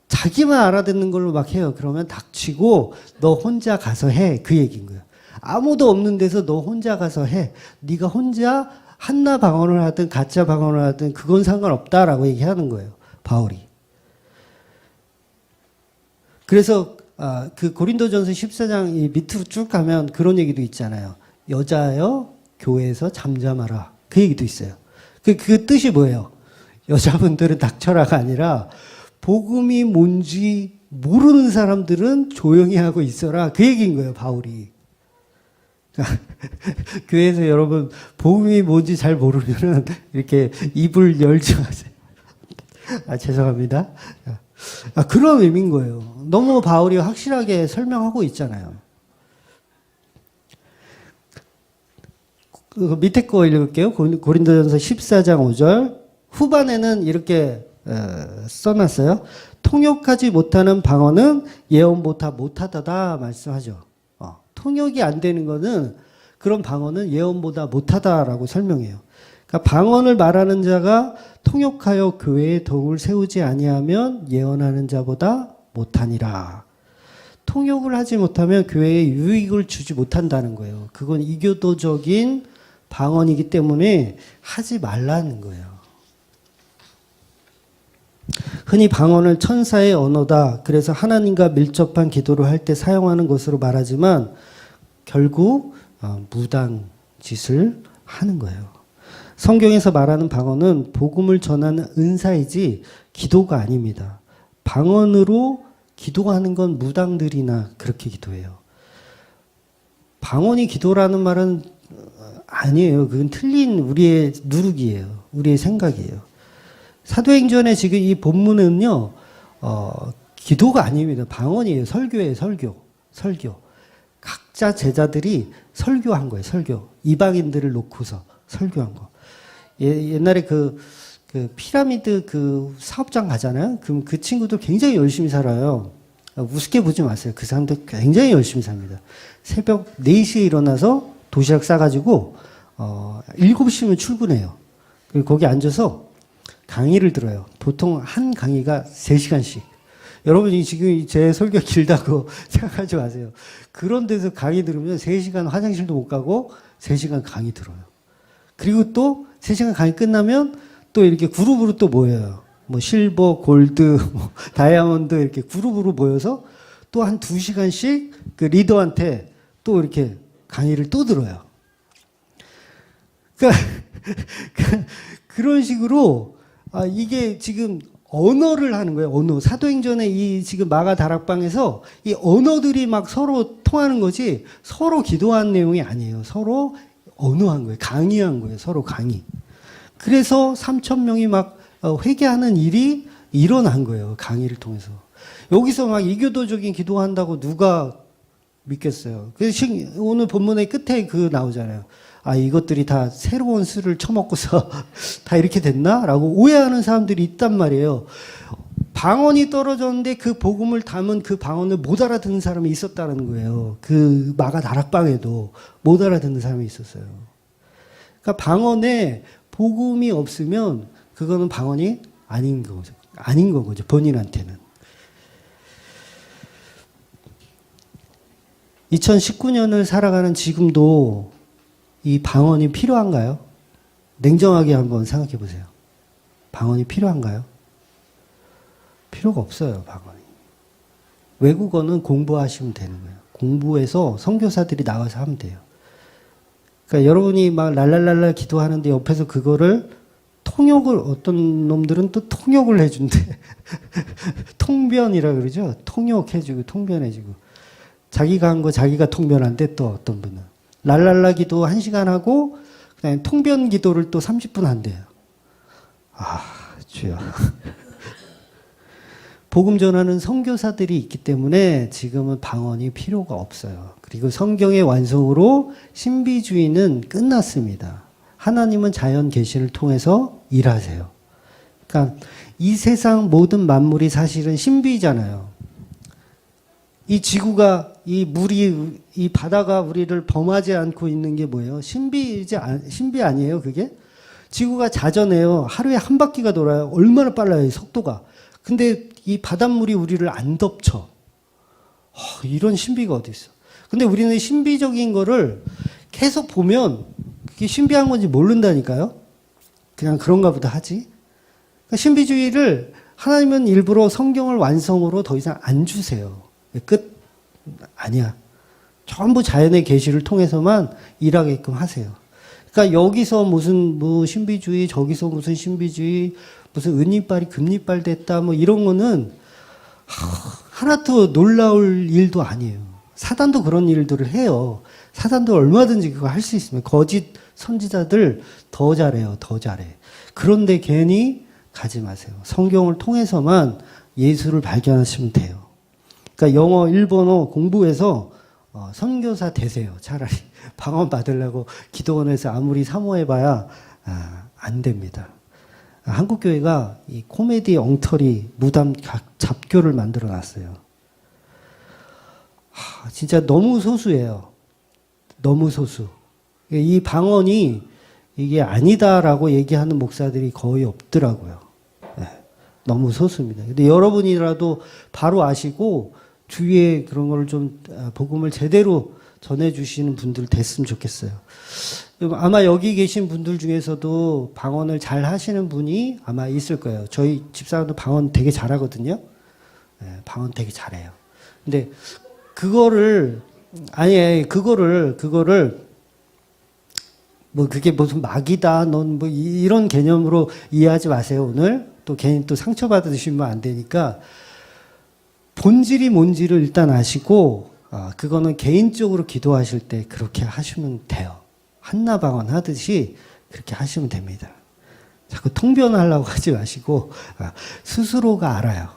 자기만 알아듣는 걸로 막 해요. 그러면 닥치고 너 혼자 가서 해. 그 얘기인 거예요. 아무도 없는 데서 너 혼자 가서 해. 네가 혼자 한나 방언을 하든 가짜 방언을 하든 그건 상관없다라고 얘기하는 거예요. 바울이. 그래서 그 고린도전서 14장 밑으로 쭉 가면 그런 얘기도 있잖아요. 여자여 교회에서 잠잠하라. 그 얘기도 있어요. 그 뜻이 뭐예요? 여자분들은 닥쳐라가 아니라 복음이 뭔지 모르는 사람들은 조용히 하고 있어라. 그 얘기인 거예요, 바울이. 교회에서 여러분 복음이 뭔지 잘 모르면은 이렇게 입을 열지 마세요. 죄송합니다. 그런 의미인 거예요. 너무 바울이 확실하게 설명하고 있잖아요. 그 밑에 거 읽을게요. 고린도전서 14장 5절 후반에는 이렇게 써놨어요. 통역하지 못하는 방언은 예언보다 못하다다 말씀하죠. 통역이 안 되는 거는 그런 방언은 예언보다 못하다라고 설명해요. 그러니까 방언을 말하는 자가 통역하여 교회에 덕을 세우지 아니하면 예언하는 자보다 못하니라. 통역을 하지 못하면 교회에 유익을 주지 못한다는 거예요. 그건 이교도적인 방언이기 때문에 하지 말라는 거예요. 흔히 방언을 천사의 언어다. 그래서 하나님과 밀접한 기도를 할 때 사용하는 것으로 말하지만 결국 무당 짓을 하는 거예요. 성경에서 말하는 방언은 복음을 전하는 은사이지 기도가 아닙니다. 방언으로 기도하는 건 무당들이나 그렇게 기도해요. 방언이 기도라는 말은 아니에요. 그건 틀린 우리의 누룩이에요. 우리의 생각이에요. 사도행전의 지금 이 본문은요, 기도가 아닙니다. 방언이에요. 설교예요, 설교. 각자 제자들이 설교한 거예요, 설교. 이방인들을 놓고서 설교한 거. 옛날에 그 피라미드 그 사업장 가잖아요? 그럼 그 친구들 굉장히 열심히 살아요. 우습게 보지 마세요. 그 사람들 굉장히 열심히 삽니다. 새벽 4시에 일어나서 도시락 싸가지고, 7시면 출근해요. 그리고 거기 앉아서 강의를 들어요. 보통 한 강의가 3시간씩. 여러분이 지금 제 설교 길다고 생각하지 마세요. 그런 데서 강의 들으면 3시간 화장실도 못 가고 3시간 강의 들어요. 그리고 또 3시간 강의 끝나면 또 이렇게 그룹으로 또 모여요. 뭐 실버, 골드, 뭐 다이아몬드 이렇게 그룹으로 모여서 또 한 2시간씩 그 리더한테 또 이렇게 강의를 또 들어요. 그러니까 그런 식으로 이게 지금 언어를 하는 거예요. 언어. 사도행전의 이 지금 마가 다락방에서 이 언어들이 막 서로 통하는 거지 서로 기도한 내용이 아니에요. 서로 언어한 거예요. 강의한 거예요. 서로 강의. 그래서 3,000명이 막 회개하는 일이 일어난 거예요. 강의를 통해서. 여기서 막 이교도적인 기도한다고 누가 믿겠어요. 그래서 오늘 본문의 끝에 그 나오잖아요. 이것들이 다 새로운 술을 처먹고서 다 이렇게 됐나? 라고 오해하는 사람들이 있단 말이에요. 방언이 떨어졌는데 그 복음을 담은 그 방언을 못 알아듣는 사람이 있었다는 거예요. 그 마가 다락방에도 못 알아듣는 사람이 있었어요. 그러니까 방언에 복음이 없으면 그거는 방언이 아닌 거죠. 아닌 거죠. 본인한테는. 2019년을 살아가는 지금도 이 방언이 필요한가요? 냉정하게 한번 생각해 보세요. 방언이 필요한가요? 필요가 없어요, 방언이. 외국어는 공부하시면 되는 거예요. 공부해서 선교사들이 나와서 하면 돼요. 그러니까 여러분이 막 랄랄랄라 기도하는데 옆에서 그거를 통역을 어떤 놈들은 또 통역을 해준대. 통변이라 그러죠. 통역해주고 통변해주고. 자기가 한 거 자기가 통변한대 또 어떤 분은. 랄랄라 기도 1시간 하고 그다음에 통변 기도를 또 30분 한대요. 주여. 복음 전하는 선교사들이 있기 때문에 지금은 방언이 필요가 없어요. 그리고 성경의 완성으로 신비주의는 끝났습니다. 하나님은 자연 계시를 통해서 일하세요. 그러니까 이 세상 모든 만물이 사실은 신비잖아요. 이 지구가, 이 물이, 이 바다가 우리를 범하지 않고 있는 게 뭐예요? 신비 아니에요, 그게? 지구가 자전해요. 하루에 한 바퀴가 돌아요. 얼마나 빨라요, 이 속도가. 근데 이 바닷물이 우리를 안 덮쳐. 이런 신비가 어디 있어. 근데 우리는 신비적인 거를 계속 보면 그게 신비한 건지 모른다니까요. 그냥 그런가 보다 하지. 그러니까 신비주의를 하나님은 일부러 성경을 완성으로 더 이상 안 주세요. 끝? 아니야. 전부 자연의 계시를 통해서만 일하게끔 하세요. 그러니까 여기서 무슨 신비주의, 저기서 무슨 신비주의, 무슨 은이빨이 금이빨 됐다, 뭐 이런 거는 하나도 놀라울 일도 아니에요. 사단도 그런 일들을 해요. 사단도 얼마든지 그거 할 수 있으면 거짓 선지자들 더 잘해요. 더 잘해. 그런데 괜히 가지 마세요. 성경을 통해서만 예수를 발견하시면 돼요. 그러니까 영어, 일본어 공부해서 선교사 되세요. 차라리 방언 받으려고 기도원에서 아무리 사모해봐야 안 됩니다. 한국 교회가 이 코미디 엉터리 무담 잡교를 만들어 놨어요. 진짜 너무 소수예요. 너무 소수. 이 방언이 이게 아니다라고 얘기하는 목사들이 거의 없더라고요. 네, 너무 소수입니다. 근데 여러분이라도 바로 아시고 주위에 그런 걸 좀 복음을 제대로 전해주시는 분들 됐으면 좋겠어요. 아마 여기 계신 분들 중에서도 방언을 잘 하시는 분이 아마 있을 거예요. 저희 집사람도 방언 되게 잘하거든요. 네, 방언 되게 잘해요. 근데 그거를 뭐 그게 무슨 막이다, 넌 뭐 이런 개념으로 이해하지 마세요. 오늘 또 괜히 또 상처받으시면 안 되니까 본질이 뭔지를 일단 아시고 그거는 개인적으로 기도하실 때 그렇게 하시면 돼요. 한나방언 하듯이 그렇게 하시면 됩니다. 자꾸 통변하려고 하지 마시고 스스로가 알아요.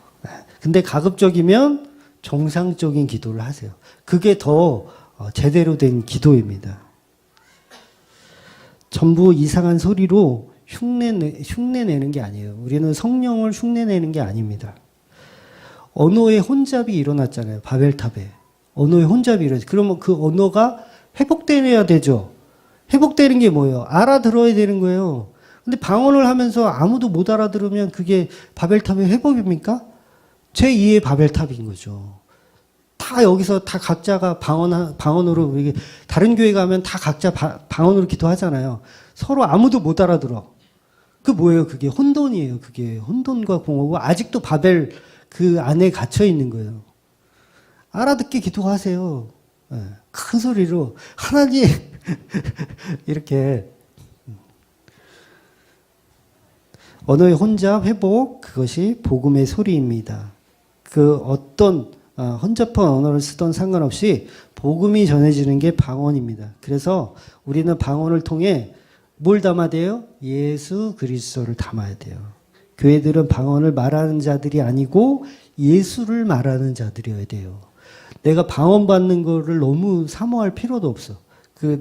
근데 가급적이면 정상적인 기도를 하세요. 그게 더 제대로 된 기도입니다. 전부 이상한 소리로 흉내내는 게 아니에요. 우리는 성령을 흉내내는 게 아닙니다. 언어의 혼잡이 일어났잖아요. 바벨탑에. 언어의 혼잡이 일어났어요. 그러면 그 언어가 회복되어야 되죠. 회복되는 게 뭐예요? 알아들어야 되는 거예요. 근데 방언을 하면서 아무도 못 알아들으면 그게 바벨탑의 회복입니까? 제2의 바벨탑인 거죠. 다 여기서 다 각자가 방언으로, 이게 다른 교회 가면 다 각자 방언으로 기도하잖아요. 서로 아무도 못 알아들어. 그 뭐예요? 그게 혼돈이에요. 그게 혼돈과 공허고 아직도 바벨 그 안에 갇혀 있는 거예요. 알아듣게 기도하세요. 네. 큰 소리로 하나님 이렇게 언어의 혼잡 회복, 그것이 복음의 소리입니다. 그 어떤 혼잡한 언어를 쓰던 상관없이 복음이 전해지는 게 방언입니다. 그래서 우리는 방언을 통해 뭘 담아야 돼요? 예수 그리스도를 담아야 돼요. 교회들은 방언을 말하는 자들이 아니고 예수를 말하는 자들이어야 돼요. 내가 방언 받는 거를 너무 사모할 필요도 없어.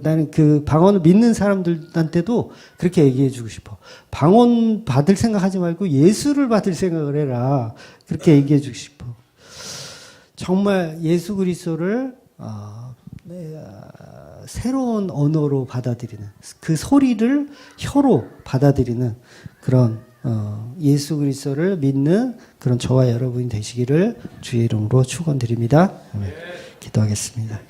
나는 그 방언을 믿는 사람들한테도 그렇게 얘기해 주고 싶어. 방언 받을 생각하지 말고 예수를 받을 생각을 해라. 그렇게 얘기해 주고 싶어. 정말 예수 그리스도를 새로운 언어로 받아들이는, 그 소리를 혀로 받아들이는 그런 예수 그리스도를 믿는 그런 저와 여러분이 되시기를 주의 이름으로 축원드립니다. 기도하겠습니다.